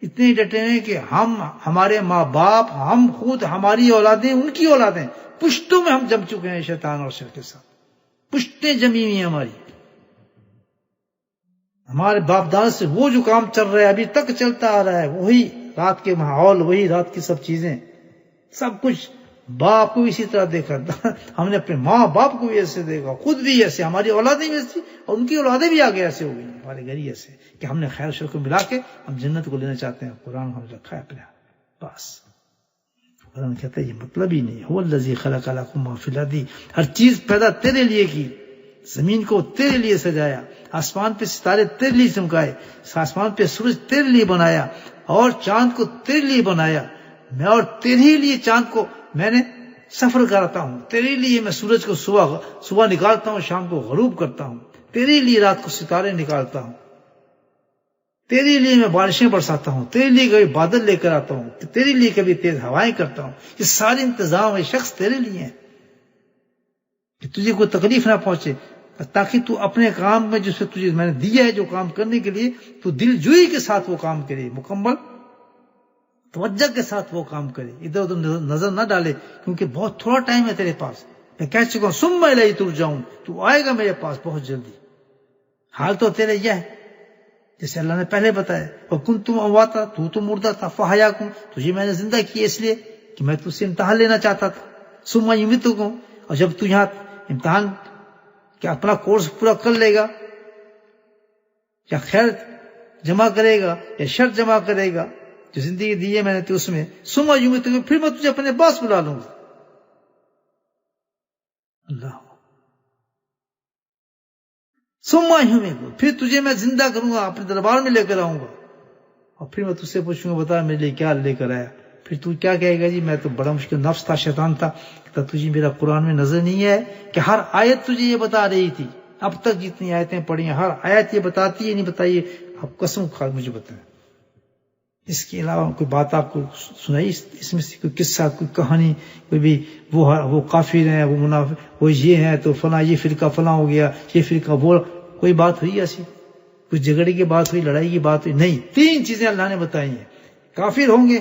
Speaker 1: اتنے ڈٹے ہوئے کہ ہم، ہمارے ماں باپ، ہم خود، ہماری اولادیں، ان کی اولادیں، پشتوں میں ہم جم چکے ہیں شیطان اور شر کے ساتھ. پشتیں جمی ہوئی ہیں ہماری. ہمارے باپ دادا سے وہ جو کام چل رہا ہے ابھی تک چلتا آ رہا ہے، وہی رات کے ماحول، وہی رات کی سب چیزیں، سب کچھ. باپ کو اسی طرح دیکھا، ہم نے اپنے ماں باپ کو بھی ایسے دیکھا، خود بھی ایسے، ہماری اولادیں بھی ایسی اور ان کی اولادیں بھی آگے ایسے ہو گئی. ہمارے گھر ہی ایسے کہ ہم نے خیر و شر کو ملا کے ہم جنت کو لینا چاہتے ہیں. قرآن ہم رکھا ہے اپنے پاس. قرآن کہتا ہے یہ مطلب ہی نہیں. هو الذی خلق لکم ما فی الارض، ہر چیز پیدا تیرے لیے کی، زمین کو تیرے لیے سجایا، آسمان پہ ستارے تیرے لیے چمکائے، آسمان پہ سورج تیرے لیے بنایا، اور چاند کو تیرے لیے بنایا. میں اور تیرے لیے چاند کو میں نے سفر کراتا ہوں، تیرے لیے میں سورج کو صبح نکالتا ہوں، شام کو غروب کرتا ہوں، تیرے لیے رات کو ستارے نکالتا ہوں، تیرے لیے میں بارشیں برساتا ہوں، تیرے لیے کبھی بادل لے کر آتا ہوں، تیرے لیے کبھی تیز ہوائیں کرتا ہوں. یہ سارے انتظام یہ شخص تیرے لیے ہیں کہ تجھے کوئی تکلیف نہ پہنچے، تاکہ تو اپنے کام میں جس سے تجھے میں نے دیا ہے جو کام کرنے کے لیے، تو دل جوئی کے ساتھ وہ کام کرے، مکمل توجہ کے ساتھ وہ کام کرے، ادھر ادھر نظر نہ ڈالے، کیونکہ بہت تھوڑا ٹائم ہے تیرے پاس. میں کہہ چکا ہوں ثم الیہ ترجعون، تو آئے گا میرے پاس بہت جلدی. حال تو تیرے یہ ہے جیسے اللہ نے پہلے بتایا، وکنتم امواتا، تو مردہ تھا، فحیاکم، تجھے میں نے زندہ کیا اس لیے کہ میں تجھ سے امتحان لینا چاہتا تھا. ثم یمیتکم، اور جب تو یہاں امتحان کہ اپنا کورس پورا کر لے گا، یا خیر جمع کرے گا یا شر جمع کرے گا، جو زندگی دی ہے میں نے تو اس میں، ثم یمیتکم، پھر میں تجھے اپنے پاس بلا لوں گا. اللہ، ثم یمیتکم، پھر تجھے میں زندہ کروں گا، اپنے دربار میں لے کر آؤں گا، اور پھر میں تجھ سے پوچھوں گا بتا میرے لیے کیا لے کر آیا. پھر تو کیا کہے گا؟ جی میں تو بڑا مشکل نفس تھا، شیطان تھا. کہ تجھے میرا قرآن میں نظر نہیں ہے کہ ہر آیت تجھے یہ بتا رہی تھی؟ اب تک جتنی آیتیں پڑھی ہیں ہر آیت یہ بتاتی ہے نہیں بتائیے؟ آپ قسم کھا مجھے بتائیں. اس کے علاوہ کوئی بات آپ کو سنائی اس میں سے؟ کوئی قصہ، کوئی کہانی، کوئی بھی وہ کافر ہیں، وہ منافق، وہ یہ ہیں تو فلاں، یہ فرقہ فلاں ہو گیا، یہ فرقہ وہ، کوئی بات ہوئی ایسی؟ کچھ جھگڑے کی بات ہوئی، لڑائی کی بات ہوئی؟ نہیں. 3 چیزیں اللہ نے بتائی ہیں، کافر ہوں گے،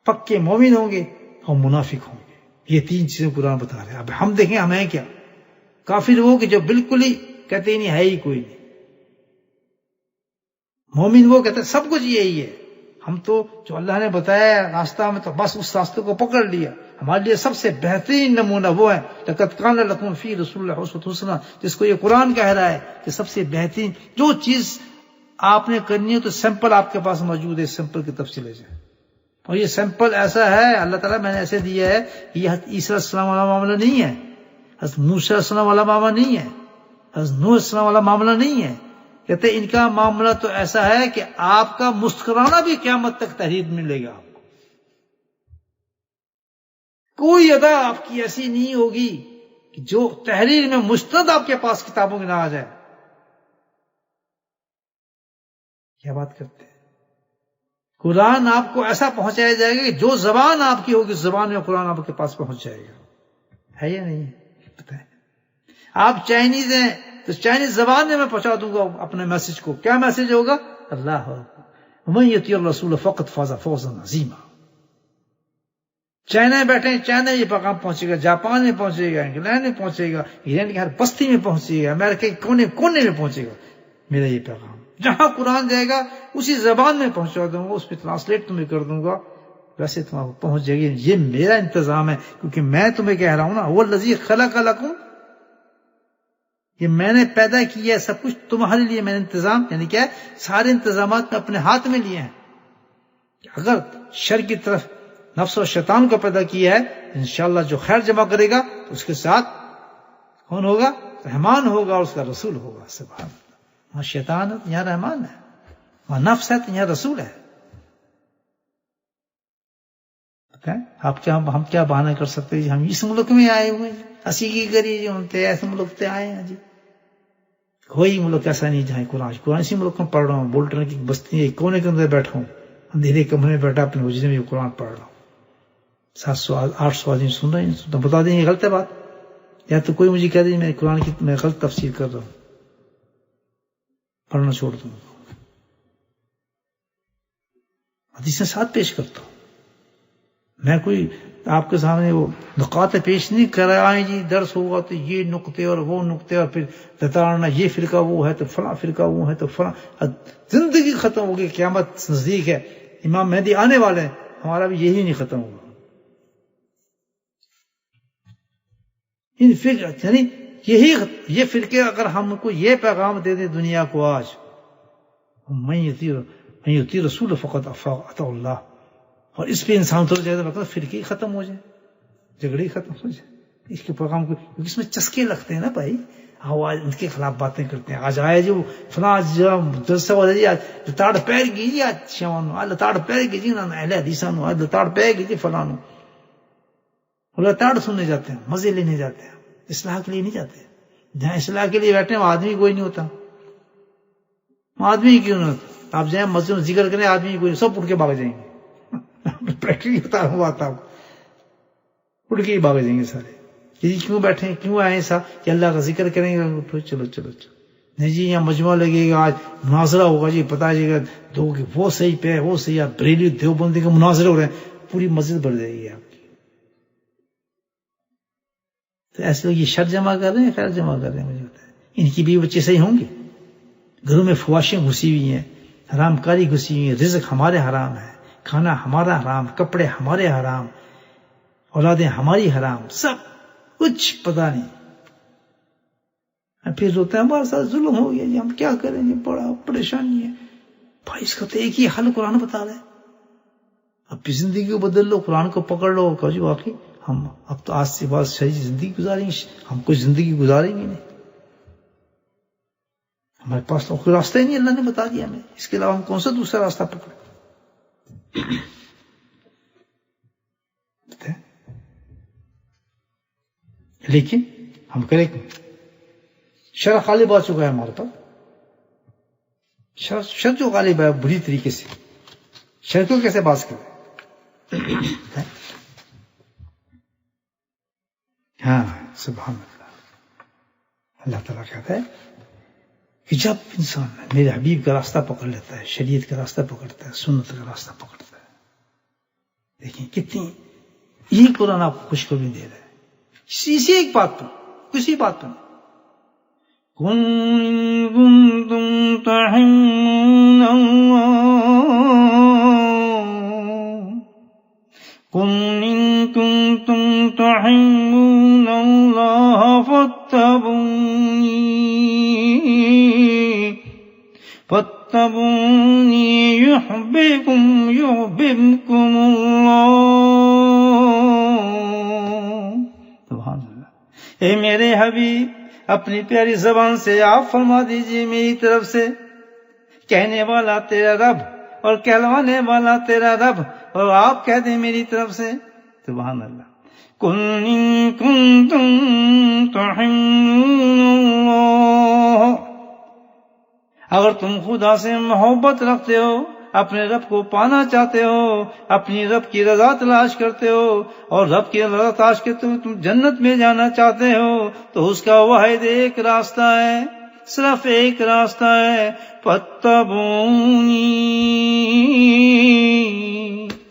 Speaker 1: پکے مومن ہوں گے، اور منافق ہوں گے. یہ 3 چیزیں قرآن بتا رہے ہیں. اب ہم دیکھیں ہمیں کیا. کافر وہ کہ جو بالکل ہی کہتے ہی نہیں ہے ہی کوئی نہیں. مومن وہ کہتے ہیں سب کچھ یہی ہے، ہم تو جو اللہ نے بتایا راستہ میں تو بس اس راستے کو پکڑ لیا. ہمارے لیے سب سے بہترین نمونہ وہ ہے لقد کان لکم فی رسول اللہ اسوۃ حسنہ، جس کو یہ قرآن کہہ رہا ہے کہ سب سے بہترین جو چیز آپ نے کرنی ہے تو سیمپل آپ کے پاس موجود ہے، سیمپل کی طرف چلے جائیں. اور یہ سیمپل ایسا ہے اللہ تعالیٰ میں نے ایسے دیا ہے کہ یہ حضرت عیسیٰ علیہ السلام والا معاملہ نہیں ہے، حضرت موسیٰ علیہ السلام والا معاملہ نہیں ہے، حضرت نوح علیہ السلام والا معاملہ نہیں ہے. کہتے ان کا معاملہ تو ایسا ہے کہ آپ کا مسکرانا بھی قیامت تک تحریر ملے گا. آپ کو کوئی ادا آپ کی ایسی نہیں ہوگی کہ جو تحریر میں مستند آپ کے پاس کتابوں میں نہ آ جائے. کیا بات کرتے ہیں؟ قرآن آپ کو ایسا پہنچایا جائے گا کہ جو زبان آپ کی ہوگی زبان میں قرآن آپ کے پاس پہنچ جائے گا. ہے یا نہیں؟ بتائیں. آپ چائنیز ہیں تو چائنیز زبان میں پہنچا دوں گا اپنے میسج کو. کیا میسج ہوگا؟ اللہ من یطیع الرسول فقط فاز فوزا عظیما. چائنا میں بیٹھے ہیں، چائنا یہ پیغام پہنچے گا، جاپان میں پہنچے گا، انگلینڈ میں پہنچے گا، ایران کی ہر بستی میں پہنچے گا، امریکہ کے کونے کونے میں پہنچے گا میرا یہ پیغام. جہاں قرآن جائے گا اسی زبان میں پہنچا دوں گا، اس پہ ٹرانسلیٹ تمہیں کر دوں گا، ویسے تمہیں پہنچ جائے گی. یہ میرا انتظام ہے، کیونکہ میں تمہیں کہہ رہا ہوں نا وہ الذی خلق لکم، یہ میں نے پیدا کیا ہے سب کچھ تمہارے لیے. میں نے انتظام یعنی کیا ہے، سارے انتظامات میں اپنے ہاتھ میں لیے ہیں. اگر شر کی طرف نفس اور شیطان کو پیدا کیا ہے، انشاءاللہ جو خیر جمع کرے گا اس کے ساتھ کون ہوگا؟ رحمان ہوگا اور اس کا رسول ہوگا. سبحان اللہ. وہاں شیطان ہے یہاں رحمان ہے، وہاں نفس ہے تو یہاں رسول ہے. آپ کیا ہم کیا بہانہ کر سکتے ہیں؟ ہم اس ملک میں آئے ہوئے ہیں، اسی کی کری جو ہم ایسے ملک سے آئے ہیں. جی کوئی ملک ایسا نہیں جہاں قرآن اسی ملک میں پڑھ رہا ہوں. بولٹن کی بستی ایک کونے کے اندر بیٹھا ہوں، اندھیرے کمرے میں بیٹھا اپنے حجرے میں قرآن پڑھ رہا ہوں. 700-800 آدمی سن رہے ہیں. تو بتا دیں یہ غلط ہے بات، یا تو کوئی مجھے کہہ دیں میں قرآن کی میں غلط تفسیر کر رہا ہوں، پڑھنا چھوڑ دوں گا. حدیثیں ساتھ پیش کرتا ہوں. میں کوئی آپ کے سامنے وہ نقاط پیش نہیں کر رہا ہے جی درس ہوگا تو یہ نقطے اور وہ نقطے اور پھر لتاڑنا یہ فرقہ وہ ہے تو فلاں فرقہ وہ ہے تو فلاں. زندگی ختم ہوگی، قیامت نزدیک ہے، امام مہدی آنے والے ہیں، ہمارا بھی یہی نہیں ختم ہوگا. ان فکر یعنی یہ فرقے اگر ہم کو یہ پیغام دے دیں دنیا کو آج، من یطیع رسول فقط اطاع اللہ، اور اس پہ انسان اتر جائے تو فرقے ختم ہو جائے، جھگڑے ختم ہو جائے. اس کے پیغام کو اس میں چسکے لگتے ہیں نا بھائی، آواز ان کے خلاف باتیں کرتے ہیں. آج آئے جو فلاں جلسہ ہو جائے آج لتاڑ پیر گئی جی، آج شوان آج لتاڑ پیر گئی جی نا اہل حدیثاں آج لتاڑ پیر گئی جی فلاں لتاڑ سننے جاتے ہیں، مزے لینے جاتے ہیں، اصلاح کے لیے نہیں جاتے. جہاں اصلاح کے لیے بیٹھے ہیں وہ آدمی کوئی نہیں ہوتا. آدمی کیوں نہیں ہوتا؟ آپ جائیں مسجد میں ذکر کریں آدمی کوئی، سب اٹھ کے بھاگ جائیں گے. پریکٹیکلی بتا رہا ہوں بات، آپ اٹھ کے ہی بھاگ جائیں گے سارے. یہ کیوں بیٹھے کیوں آئے صاحب کہ اللہ کا ذکر کریں گے؟ چلو چلو چلو نہیں جی یہاں مجمع لگے گا، آج مناظرہ ہوگا جی، پتا جائے گا دو کہ وہ صحیح پہ وہ صحیح ہے، بریلی دیوبندی کے مناظرے ہو رہے ہیں، پوری مسجد بھر جائے گی آپ کی. تو ایسے لوگ یہ شر جمع کر رہے ہیں، خیر جمع کر رہے ہیں. مجھے بتائیں ان کی بھی بچے صحیح ہوں گے؟ گھروں میں فواشیں گھسی ہوئی ہیں، حرام کاری گھسی ہوئی ہے، رزق ہمارے حرام ہے، کھانا ہمارا حرام، کپڑے ہمارے حرام، اولادیں ہماری حرام، سب کچھ پتا نہیں. پھر روتے ہیں ہمارے ساتھ ظلم ہو گیا جی، ہم کیا کریں گے، بڑا پریشانی ہے. بھائی اس کا تو ایک ہی حل قرآن بتا رہے ہیں. اپنی زندگی کو بدل لو، قرآن کو پکڑ لو، کہو جی واقعی ہم اب تو آج سے بعد صحیح زندگی گزاریں گے. ہم کوئی زندگی گزاریں گے نہیں، ہمارے پاس تو کوئی راستہ ہی نہیں، اللہ نے بتا دیا ہمیں، اس کے علاوہ ہم کون سا دوسرا راستہ پکڑیں. لیکن ہم کریں شرع غالب آ چکا ہے ہمارے پاس. شرع جو غالب ہے بری طریقے سے، شرع کو کیسے باز کرے؟ ہاں سبحان اللہ. اللہ تعالیٰ کہتا ہے کہ جب انسان میرے حبیب کا راستہ پکڑ لیتا ہے، شریعت کا راستہ پکڑتا ہے، سنت کا راستہ پکڑتا ہے، دیکھیں کتنی یہی قرآن آپ کو خوشخبری دے رہا ہے اسی ایک بات پر، کسی بات پر. كنتم تحبون الله فاتبعوني فاتبعوني يحببكم اللہ. سبحان اللہ. اے میرے حبیب، اپنی پیاری زبان سے آپ فرما دیجئے میری طرف سے، کہنے والا تیرا رب اور کہلوانے والا تیرا رب، اور آپ کہہ دیں میری طرف سے. سبحان اللہ. قُلْ إِن كُنتُمْ تُحِبُّونَ اللَّهَ، اگر تم خدا سے محبت رکھتے ہو، اپنے رب کو پانا چاہتے ہو، اپنی رب کی رضا تلاش کرتے ہو، اور رب کی رضا تلاش کے تم جنت میں جانا چاہتے ہو، تو اس کا واحد ایک راستہ ہے، صرف ایک راستہ ہے، فاتبعونی.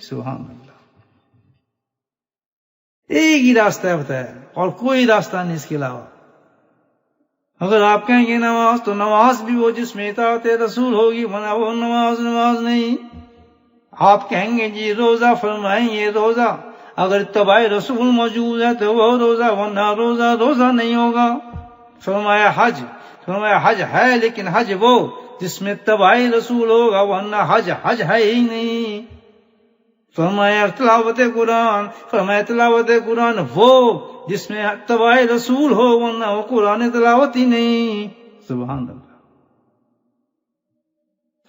Speaker 1: سبحان اللہ. ایک ہی راستہ ہے بتایا، اور کوئی راستہ نہیں اس کے علاوہ. اگر آپ کہیں گے نماز، تو نماز بھی وہ جس میں اطاعت رسول ہوگی، ورنہ وہ نماز نہیں. آپ کہیں گے جی روزہ، فرمائیں یہ روزہ، اگر اتباع رسول موجود ہے تو وہ روزہ، ورنہ روزہ نہیں ہوگا. فرمایا حج ہے، لیکن حج وہ جس میں اتباع رسول ہوگا، ورنہ حج ہے ہی نہیں. فرمایا تلاوت قرآن وہ جس میں اتباع رسول ہو، ورنہ وہ قرآن تلاوت ہی نہیں. سبحان اللہ.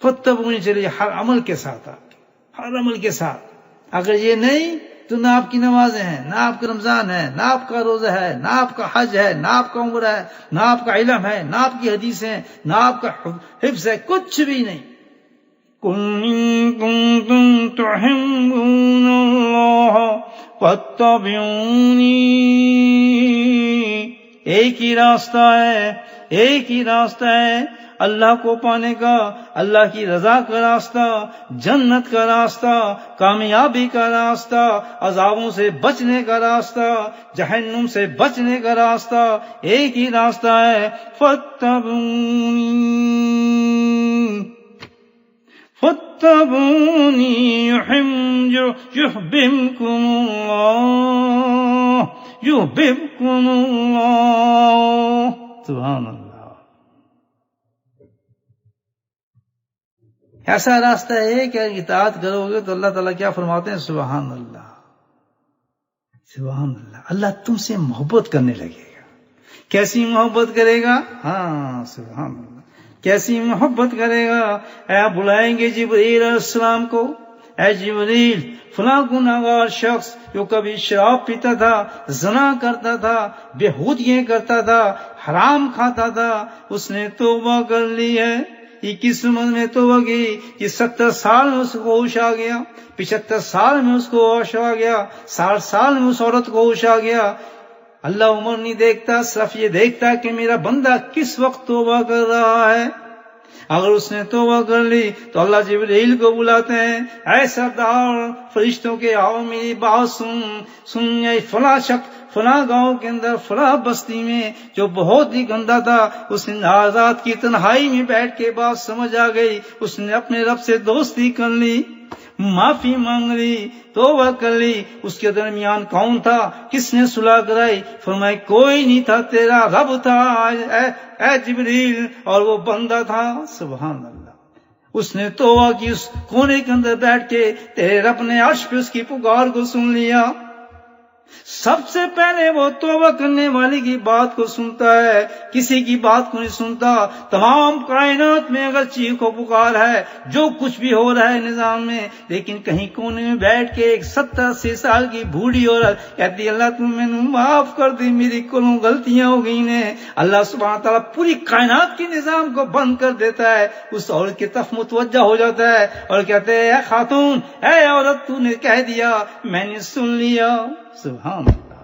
Speaker 1: فتبعونی چلیے ہر عمل کے ساتھ، آپ ہر عمل کے ساتھ. اگر یہ نہیں تو نہ آپ کی نمازیں ہیں، نہ آپ کا رمضان ہے، نہ آپ کا روزہ ہے، نہ آپ کا حج ہے، نہ آپ کا عمرہ ہے، نہ آپ کا علم ہے، نہ آپ کی حدیثیں ہیں، نہ آپ کا حفظ ہے، کچھ بھی نہیں. قُلْ إِن كُنتُمْ تُحِبُّونَ اللَّهَ فَاتَّبِعُونِي. ایک ہی راستہ ہے اللہ کو پانے کا، اللہ کی رضا کا راستہ، جنت کا راستہ، کامیابی کا راستہ، عذابوں سے بچنے کا راستہ، جہنم سے بچنے کا راستہ. ایک ہی راستہ ہے، فاتبعونی یحببکم اللہ. سبحان اللہ. ایسا راستہ ہے کہ اطاعت کرو گے تو اللہ تعالیٰ کیا فرماتے ہیں؟ سبحان اللہ. سبحان اللہ. اللہ تم سے محبت کرنے لگے گا. کیسی محبت کرے گا؟ ہاں سبحان اللہ. کیسی محبت کرے گا؟ آپ بلائیں گے جبریل علیہ السلام کو، اے جبریل، فلاں گناہگار شخص جو کبھی شراب پیتا تھا، زنا کرتا تھا، بےہودگیاں کرتا تھا، حرام کھاتا تھا، اس نے توبہ کر لی ہے. یہ کس عمر میں توبہ کی؟ کہ 70 سال میں اس کو ہوش آ گیا، 75 سال میں اس کو ہوش آ گیا، 60 سال میں اس عورت کو ہوش آ گیا. اللہ عمر نہیں دیکھتا، صرف یہ دیکھتا کہ میرا بندہ کس وقت توبہ کر رہا ہے. اگر اس نے توبہ کر لی تو اللہ جبریل کو بلاتے ہیں، اے سردار فرشتوں کے، آؤ میری بات سن یہ فلاں شخص فلاں گاؤں کے اندر فلاں بستی میں جو بہت ہی گندا تھا، اس نے آزاد کی تنہائی میں بیٹھ کے بات سمجھ آ گئی، اس نے اپنے رب سے دوستی کر لی، معافی مانگ لی، توبہ کر لی. اس کے درمیان کون تھا؟ کس نے صلح کرائی؟ فرمائے کوئی نہیں تھا، تیرا رب تھا اے جبریل، اور وہ بندہ تھا. سبحان اللہ. اس نے توبہ کی، اس کونے کے اندر بیٹھ کے تیرے رب نے عرش پہ اس کی پکار کو سن لیا. سب سے پہلے وہ توبہ کرنے والے کی بات کو سنتا ہے، کسی کی بات کو نہیں سنتا. تمام کائنات میں اگر چیخ و پکار ہے، جو کچھ بھی ہو رہا ہے نظام میں، لیکن کہیں کونے میں بیٹھ کے ایک 70-80 سال کی بوڑھی عورت کہتی اللہ تم میں معاف کر دی، میری کلوں غلطیاں ہو گئی نے. اللہ سبحانہ تعالیٰ پوری کائنات کے نظام کو بند کر دیتا ہے، اس عورت کی طرف متوجہ ہو جاتا ہے اور کہتے ہیں اے خاتون، اے عورت، تو نے کہہ دیا، میں نے سن لیا. سبحان اللہ.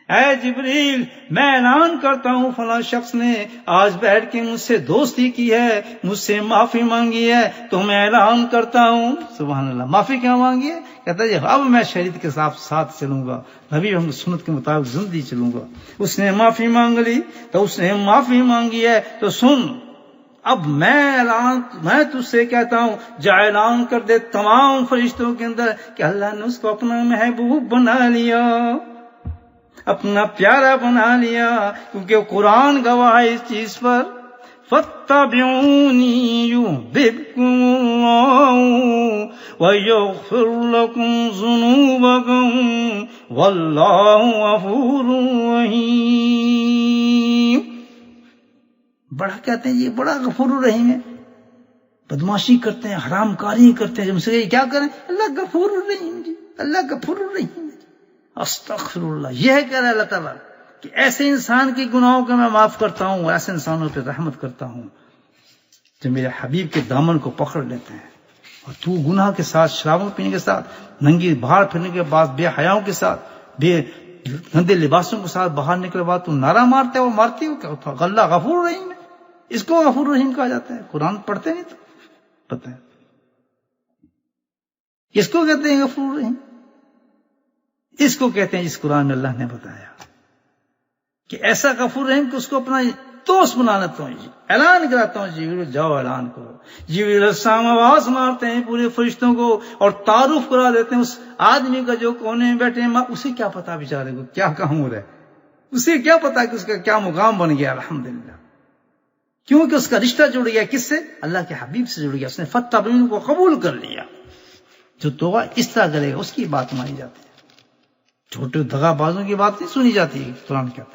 Speaker 1: اے جبریل، میں اعلان کرتا ہوں فلاں شخص نے آج بیٹھ کے مجھ سے دوستی کی ہے، مجھ سے معافی مانگی ہے، تو میں اعلان کرتا ہوں. سبحان اللہ. معافی کیا مانگی ہے؟ کہتا ہے اب میں شریعت کے ساتھ چلوں گا، نبی ہم سنت کے مطابق زندگی چلوں گا. اس نے معافی مانگ لی، تو اس نے معافی مانگی ہے تو سن، اب میں تجھ سے کہتا ہوں، جا اعلان کر دے تمام فرشتوں کے اندر کہ اللہ نے اس کو اپنا محبوب بنا لیا، اپنا پیارا بنا لیا، کیونکہ قرآن گواہ ہے اس چیز پر. فاتبعوني يحببكم الله ويغفر لكم ذنوبكم والله غفور رحيم. بڑا کہتے ہیں یہ بڑا غفور الرحیم ہے. بدماشی کرتے ہیں، حرام کاری کرتے ہیں، ہم سے کیا کریں؟ اللہ غفور الرحیم جی، اللہ غفور الرحیم جی. استغفر اللہ. یہ ہے کہہ رہا ہے اللہ تعالیٰ کہ ایسے انسان کے گناہوں کو میں معاف کرتا ہوں، ایسے انسانوں پہ رحمت کرتا ہوں جو میرے حبیب کے دامن کو پکڑ لیتے ہیں. اور تو گناہ کے ساتھ، شرابوں پینے کے ساتھ، ننگی باہر پھرنے کے بعد، بے حیاؤں کے ساتھ، بے گندے لباسوں کے ساتھ باہر نکلے بعد تو نعرہ مارتے ہو، مارتی ہو کیا؟ اللہ غفور رحیم ہے. اس کو غفور رحیم کہا جاتا ہے. قرآن پڑھتے نہیں تو پتہ ہے کس کو کہتے ہیں غفور رحیم؟ اس کو کہتے ہیں جس قرآن میں اللہ نے بتایا کہ ایسا غفور رحیم کہ اس کو اپنا دوست بنا لیتا ہوں جی، اعلان کراتا ہوں جبریل جاؤ اعلان کرو. جبریل السلام آواز مارتے ہیں پورے فرشتوں کو اور تعارف کرا دیتے ہیں اس آدمی کا جو کونے میں بیٹھے ہیں. اسے کیا پتا بیچارے کو کیا کام ہو رہا ہے، اسے کیا پتا کہ اس کا کیا مقام بن گیا. الحمدللہ، کیونکہ اس کا رشتہ جڑ گیا کس سے؟ اللہ کے حبیب سے جڑ گیا. اس نے فتح کو قبول کر لیا. جو دعا اس طرح کرے گا اس کی بات مانی جاتی ہے، چھوٹے دغا بازوں کی بات نہیں سنی جاتی. قرآن کہتا ہے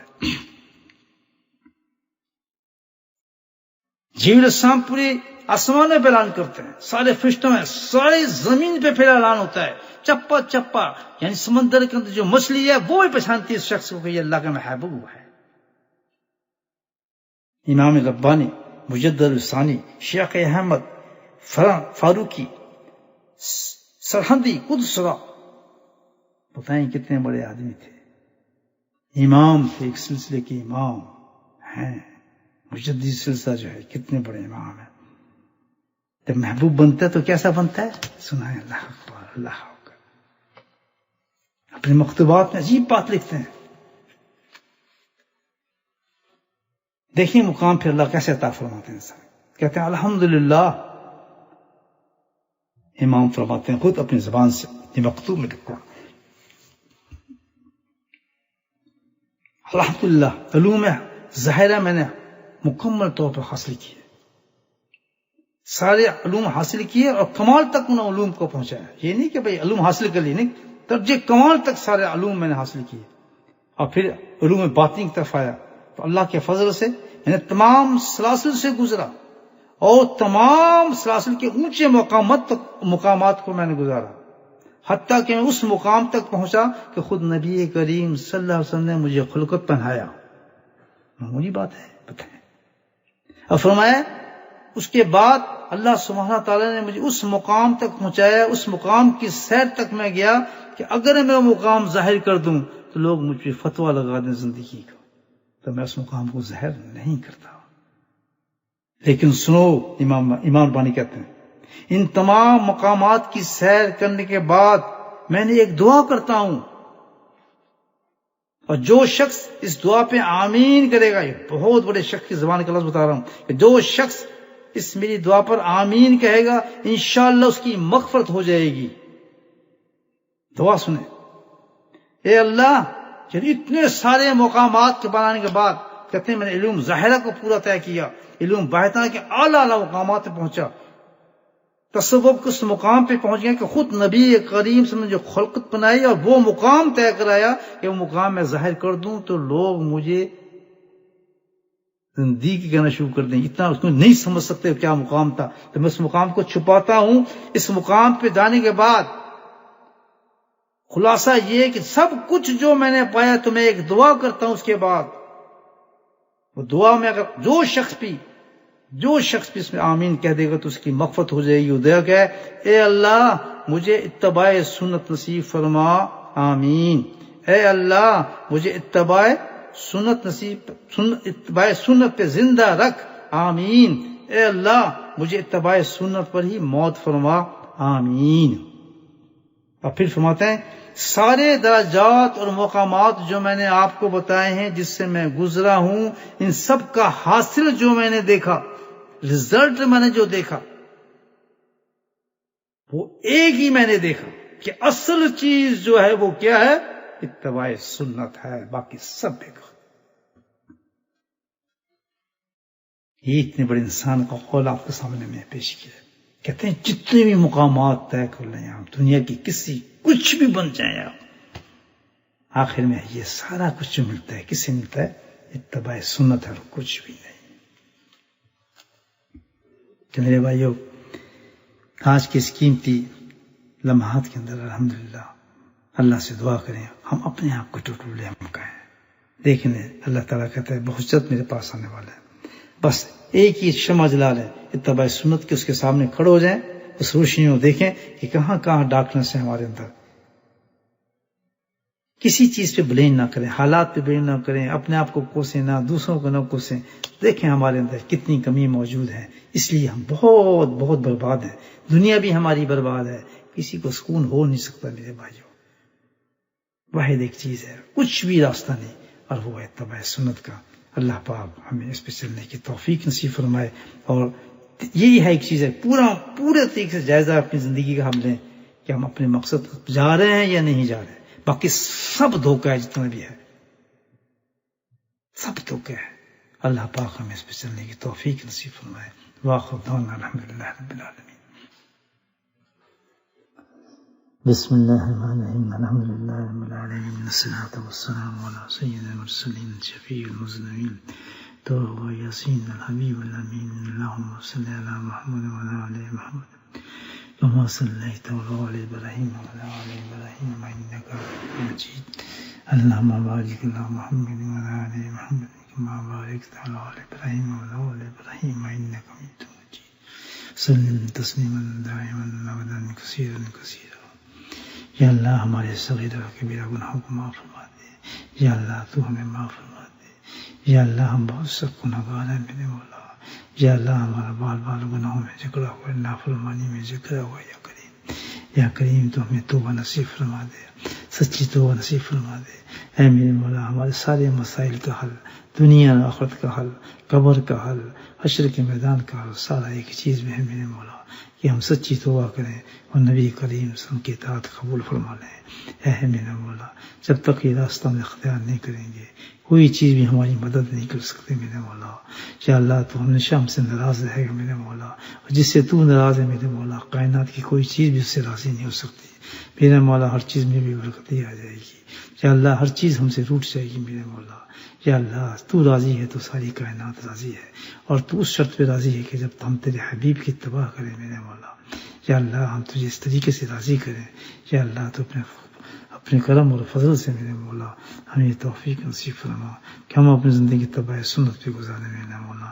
Speaker 1: جبریل السلام پورے آسمان پہ اعلان کرتے ہیں، سارے فرشتوں میں، ساری زمین پہ پھر اعلان ہوتا ہے. چپا چپا یعنی سمندر کے اندر جو مچھلی ہے وہ بھی پہچانتی ہے اس شخص کو کہ یہ اللہ کا محبوب ہے. امام ربانی، مجدد الثانی، شیخ احمد فاروقی، سرہندی، قدسرا، بتائیں کتنے بڑے آدمی تھے، امام تھے، ایک سلسلے کے امام ہیں. مجدد سلسلہ جو ہے کتنے بڑے امام ہیں. جب محبوب بنتا ہے تو کیسا بنتا ہے؟ سنائیں اللہ اکبر، اللہ اکبر. اپنے مکتوبات میں عجیب بات لکھتے ہیں. دیکھیں مقام پھر اللہ کیسے عطا فرماتے ہیں انسان. کہتے ہیں الحمدللہ، امام فرماتے ہیں خود اپنی زبان سے، یہ مکتوب میں لکھا، الحمدللہ علوم ظاہرہ میں نے مکمل طور پر حاصل کیے، سارے علوم حاصل کیے اور کمال تک ان علوم کو پہنچایا. یہ نہیں کہ بھئی علوم حاصل کر لی، نہیں، درجے کمال تک سارے علوم میں نے حاصل کیے. اور پھر علوم باطنی کی طرف آیا تو اللہ کے فضل سے یعنی تمام سلاسل سے گزرا اور تمام سلاسل کے اونچے مقامات کو میں نے گزارا، حتیٰ کہ میں اس مقام تک پہنچا کہ خود نبی کریم صلی اللہ علیہ وسلم نے مجھے خلقت پہنایا. معمولی بات ہے، بتائیں. اور فرمایا اس کے بعد اللہ سبحانہ تعالیٰ نے مجھے اس مقام تک پہنچایا، اس مقام کی سیر تک میں گیا کہ اگر میں وہ مقام ظاہر کر دوں تو لوگ مجھ پہ فتویٰ لگا دیں زندگی کا، تو میں اس مقام کو ظاہر نہیں کرتا. لیکن سنو، امام بانی کہتے ہیں ان تمام مقامات کی سیر کرنے کے بعد میں نے ایک دعا کرتا ہوں، اور جو شخص اس دعا پہ آمین کرے گا، یہ بہت بڑے شخص کی زبان کا لفظ بتا رہا ہوں، کہ جو شخص اس میری دعا پر آمین کہے گا انشاءاللہ اس کی مغفرت ہو جائے گی. دعا سنیں، اے اللہ، جب اتنے سارے مقامات کے بنانے کے بعد کہتے ہیں میں نے علوم ظاہرہ کو پورا طے کیا، علوم باطنہ کے اعلیٰ مقامات پہ پہنچا، تصوف کے اس مقام پہ پہنچ گیا کہ خود نبی کریم سے جو خلقت بنائی اور وہ مقام طے کرایا کہ وہ مقام میں ظاہر کر دوں تو لوگ مجھے زندگی کہنا شروع کر دیں. اتنا اس کو نہیں سمجھ سکتے کیا مقام تھا، تو میں اس مقام کو چھپاتا ہوں. اس مقام پہ جانے کے بعد خلاصہ یہ کہ سب کچھ جو میں نے پایا تو میں ایک دعا کرتا ہوں. اس کے بعد وہ دعا میں اگر جو شخص بھی اس میں آمین کہہ دے گا تو اس کی مغفرت ہو جائے گی. وہ دعا کہ اے اللہ مجھے اتباع سنت نصیب فرما، آمین. اے اللہ مجھے اتباع سنت پہ زندہ رکھ، آمین. اے اللہ مجھے اتباع سنت پر ہی موت فرما، آمین. اور پھر فرماتے ہیں سارے درجات اور مقامات جو میں نے آپ کو بتائے ہیں جس سے میں گزرا ہوں، ان سب کا حاصل جو میں نے دیکھا، رزلٹ میں نے جو دیکھا، وہ ایک ہی میں نے دیکھا کہ اصل چیز جو ہے وہ کیا ہے؟ اتباع سنت ہے، باقی سب دیکھا. یہ اتنے بڑے انسان کا قول آپ کے سامنے میں پیش کیا. کہتے ہیں جتنے بھی مقامات طے کر لیں آپ دنیا کی کچھ بھی بن جائیں آپ، آخر میں یہ سارا کچھ جو ملتا ہے کس سے ملتا ہے؟ اتباع سنت ہے اور کچھ بھی نہیں. کہ میرے بھائیو، آج کی اس قیمتی لمحات کے اندر الحمدللہ اللہ سے دعا کریں ہم اپنے آپ کو ٹوٹولے ہم کہیں. دیکھیں اللہ تعالیٰ کہتا ہے بہجت میرے پاس آنے والا ہے، بس ایک ہی شمع جلا لیں اتباع سنت کے، اس کے سامنے کھڑے ہو جائیں، اس روشنیوں دیکھیں کہ کہاں کہاں ڈارکنس ہے ہمارے اندر. کسی چیز پہ بلیم نہ کریں، حالات پہ بلیم نہ کریں، اپنے آپ کو کوسیں نہ، دوسروں کو نہ کوسیں. دیکھیں ہمارے اندر کتنی کمی موجود ہے، اس لیے ہم بہت بہت برباد ہیں. دنیا بھی ہماری برباد ہے، کسی کو سکون ہو نہیں سکتا میرے بھائیوں. واحد ایک چیز ہے، کچھ بھی راستہ نہیں، اور وہ ہے اتباع سنت کا. اللہ پاک ہمیں اس پہ چلنے کی توفیق نصیب فرمائے. اور یہی ہے ایک چیز ہے، پورے طریقے سے جائزہ اپنی زندگی کا ہم لیں کہ ہم اپنے مقصد جا رہے ہیں یا نہیں جا رہے ہیں. باقی سب دھوکہ ہے، جتنا بھی ہے سب دھوکہ ہے. اللہ پاک ہمیں اس پہ چلنے کی توفیق نصیب فرمائے. وآخر دعوانا الحمدللہ رب العالمین. بسم اللہ الرحمن الرحیم. الحمدللہ رب العالمین، والصلاة والسلام علی سید المرسلین شفیع المذنبین توبہ یاسین الحبیب الامین. اللہم صلی علی محمد وعلی آل محمد كما صليت على إبراهيم وعلى آل إبراهيم إنك حميد مجيد. اللهم بارك على محمد وعلى آل محمد كما باركت على آل إبراهيم وعلى آل إبراهيم إنك حميد مجيد. سلم تسليما دائما أبدا كثيرا كثيرا. یا اللہ ہمارے صغیر و کبیرہ گناہوں کو معاف فرما دے. یا اللہ تو ہمیں معاف فرما دے. یا اللہ ہم بہت سب گناہگار ہیں میرے مولا. یا اللہ ہمارا بال گناہوں میں جکڑا ہوا ہے، نافرمانی میں جکڑا ہوا ہے. یا کریم تو ہمیں توبہ نصیب فرما دے، سچی توبہ نصیب فرما دے. اے میرے مولا ہمارے سارے مسائل کا حل، دنیا آخرت کا حل، قبر کا حل، حشر کے میدان کا حل، سارا ایک چیز میں ہے میرے مولا کہ ہم سچی توبہ کریں اور نبی کریم صلی اللہ علیہ وسلم کی اطاعت قبول فرما لیں. اے میرے مولا جب تک یہ راستہ ہم اختیار نہیں کریں گے کوئی چیز بھی ہماری مدد نہیں کر سکتے میرے مولا. یا اللہ تو ہمیشہ ہم سے ناراض رہے گا میرے مولا، اور جس سے تو ناراض ہے میرے مولا کائنات کی کوئی چیز بھی اس سے راضی نہیں ہو سکتی میرے مولا. ہر چیز میں بھی برکتی آ جائے گی. یا اللہ ہر چیز ہم سے روٹ جائے گی میرے مولا. یا اللہ تو راضی ہے تو ساری کائنات راضی ہے، اور تو اس شرط پہ راضی ہے کہ جب ہم تیرے حبیب کی اتباع کریں میرے مولا. یا اللہ ہم تجھے اس طریقے سے راضی کریں. یا اللہ تو اپنے کرم اور فضل سے میرے مولا ہمیں توفیق نصیب فرما کہ ہم اپنی زندگی اتباع سنت پہ گزاریں میرے مولا.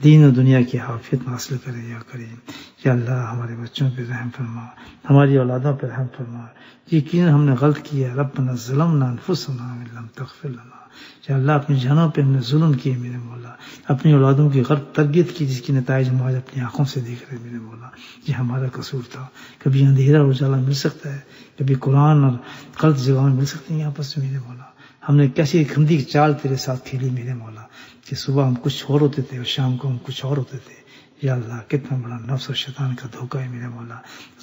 Speaker 1: دین و دنیا کی عافیت حاصل کریں یا کریم. یا اللہ ہمارے بچوں پہ رحم فرما، ہماری اولادوں پہ رحم فرما. یقیناً ہم نے غلط کیا، ربنا ظلمنا انفسنا وان لم تغفر لنا. یا اللہ اپنی جانوں پہ ہم نے ظلم کیے میرے مولا، اپنی اولادوں کی غلط تربیت کی جس کی نتائج ہم آج اپنی آنکھوں سے دیکھ رہے میرے مولا. یہ ہمارا قصور تھا. کبھی اندھیرا اور اجالا مل سکتا ہے، کبھی قرآن اور غلط جگہیں مل سکتی ہیں آپس میں میرے مولا. ہم نے کیسی گندی چال تیرے ساتھ کھیلی میرے مولا کہ صبح ہم کچھ اور ہوتے تھے اور شام کو ہم کچھ اور ہوتے تھے. یا اللہ کتنا بڑا نفس اور شیطان کا دھوکہ ہے میرے مولا.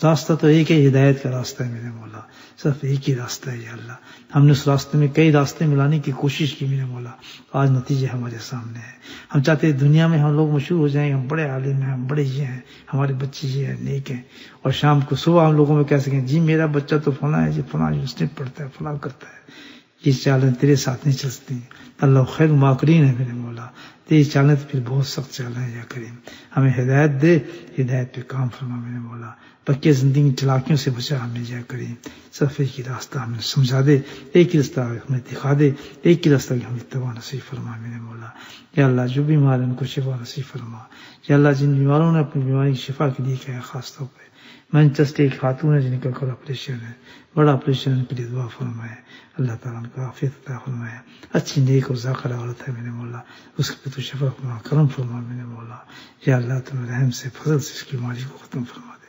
Speaker 1: راستہ تو ایک ہے، ہدایت کا راستہ ہے میرے مولا، صرف ایک ہی راستہ ہے. یا اللہ ہم نے اس راستے میں کئی راستے ملانے کی کوشش کی میرے مولا، آج نتیجے ہمارے سامنے ہیں. ہم چاہتے ہیں دنیا میں ہم لوگ مشہور ہو جائیں، ہم بڑے عالم ہیں، ہم بڑے یہ ہیں، ہمارے بچے یہ ہیں، نیک ہیں، اور شام کو صبح ہم لوگوں میں کہہ سکیں جی میرا بچہ تو فلاں ہے، جی فلاں اس نے پڑھتا ہے، فلاں کرتا ہے. یہ چالیں تیرے ساتھ نہیں چل سکتی. اللہ خیر ماکرین ہے میرے مولا. تیری چالیں تو پھر بہت سخت چالیں ہیں. یا کریم ہمیں ہدایت دے، ہدایت پہ کام فرما میرے مولا. پکے زندگی چلاکیوں سے بچا ہمیں. یا کریم صرف ایک ہی راستہ ہمیں سمجھا دے، ایک ہی راستہ ہمیں دکھا دے، ایک ہی راستہ ہمیں اتباع نصیب فرما میرے مولا. یا اللہ جو بیمار ہیں ان کو شفا نصیب فرما. یا اللہ جن بیماروں نے اپنی بیماری کی شفا کے لیے کہا، خاص طور پہ مینچسٹر ایک خاتون ہے جن کا کوئی آپریشن ہے، بڑا آپریشن، ان کے لیے دعا فرمائے. اللہ تعالیٰ ان کو عافیت عطا فرمائے. اچھی نیک اور ذاکرہ عورت ہے میرے مولا، اس پہ تو شفا فرما، کرم فرما میرے مولا. یا اللہ تم رحم سے فضل سے اس کی بیماری کو ختم فرما دے.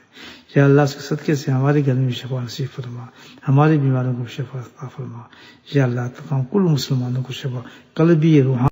Speaker 1: یا اللہ اس کے صدقے سے ہمارے گھر میں بھی شفا نصیب فرما، ہماری بیماریوں کو شفا عطا فرما. یا اللہ تمام کل مسلمانوں کو شفا قلبی روحانی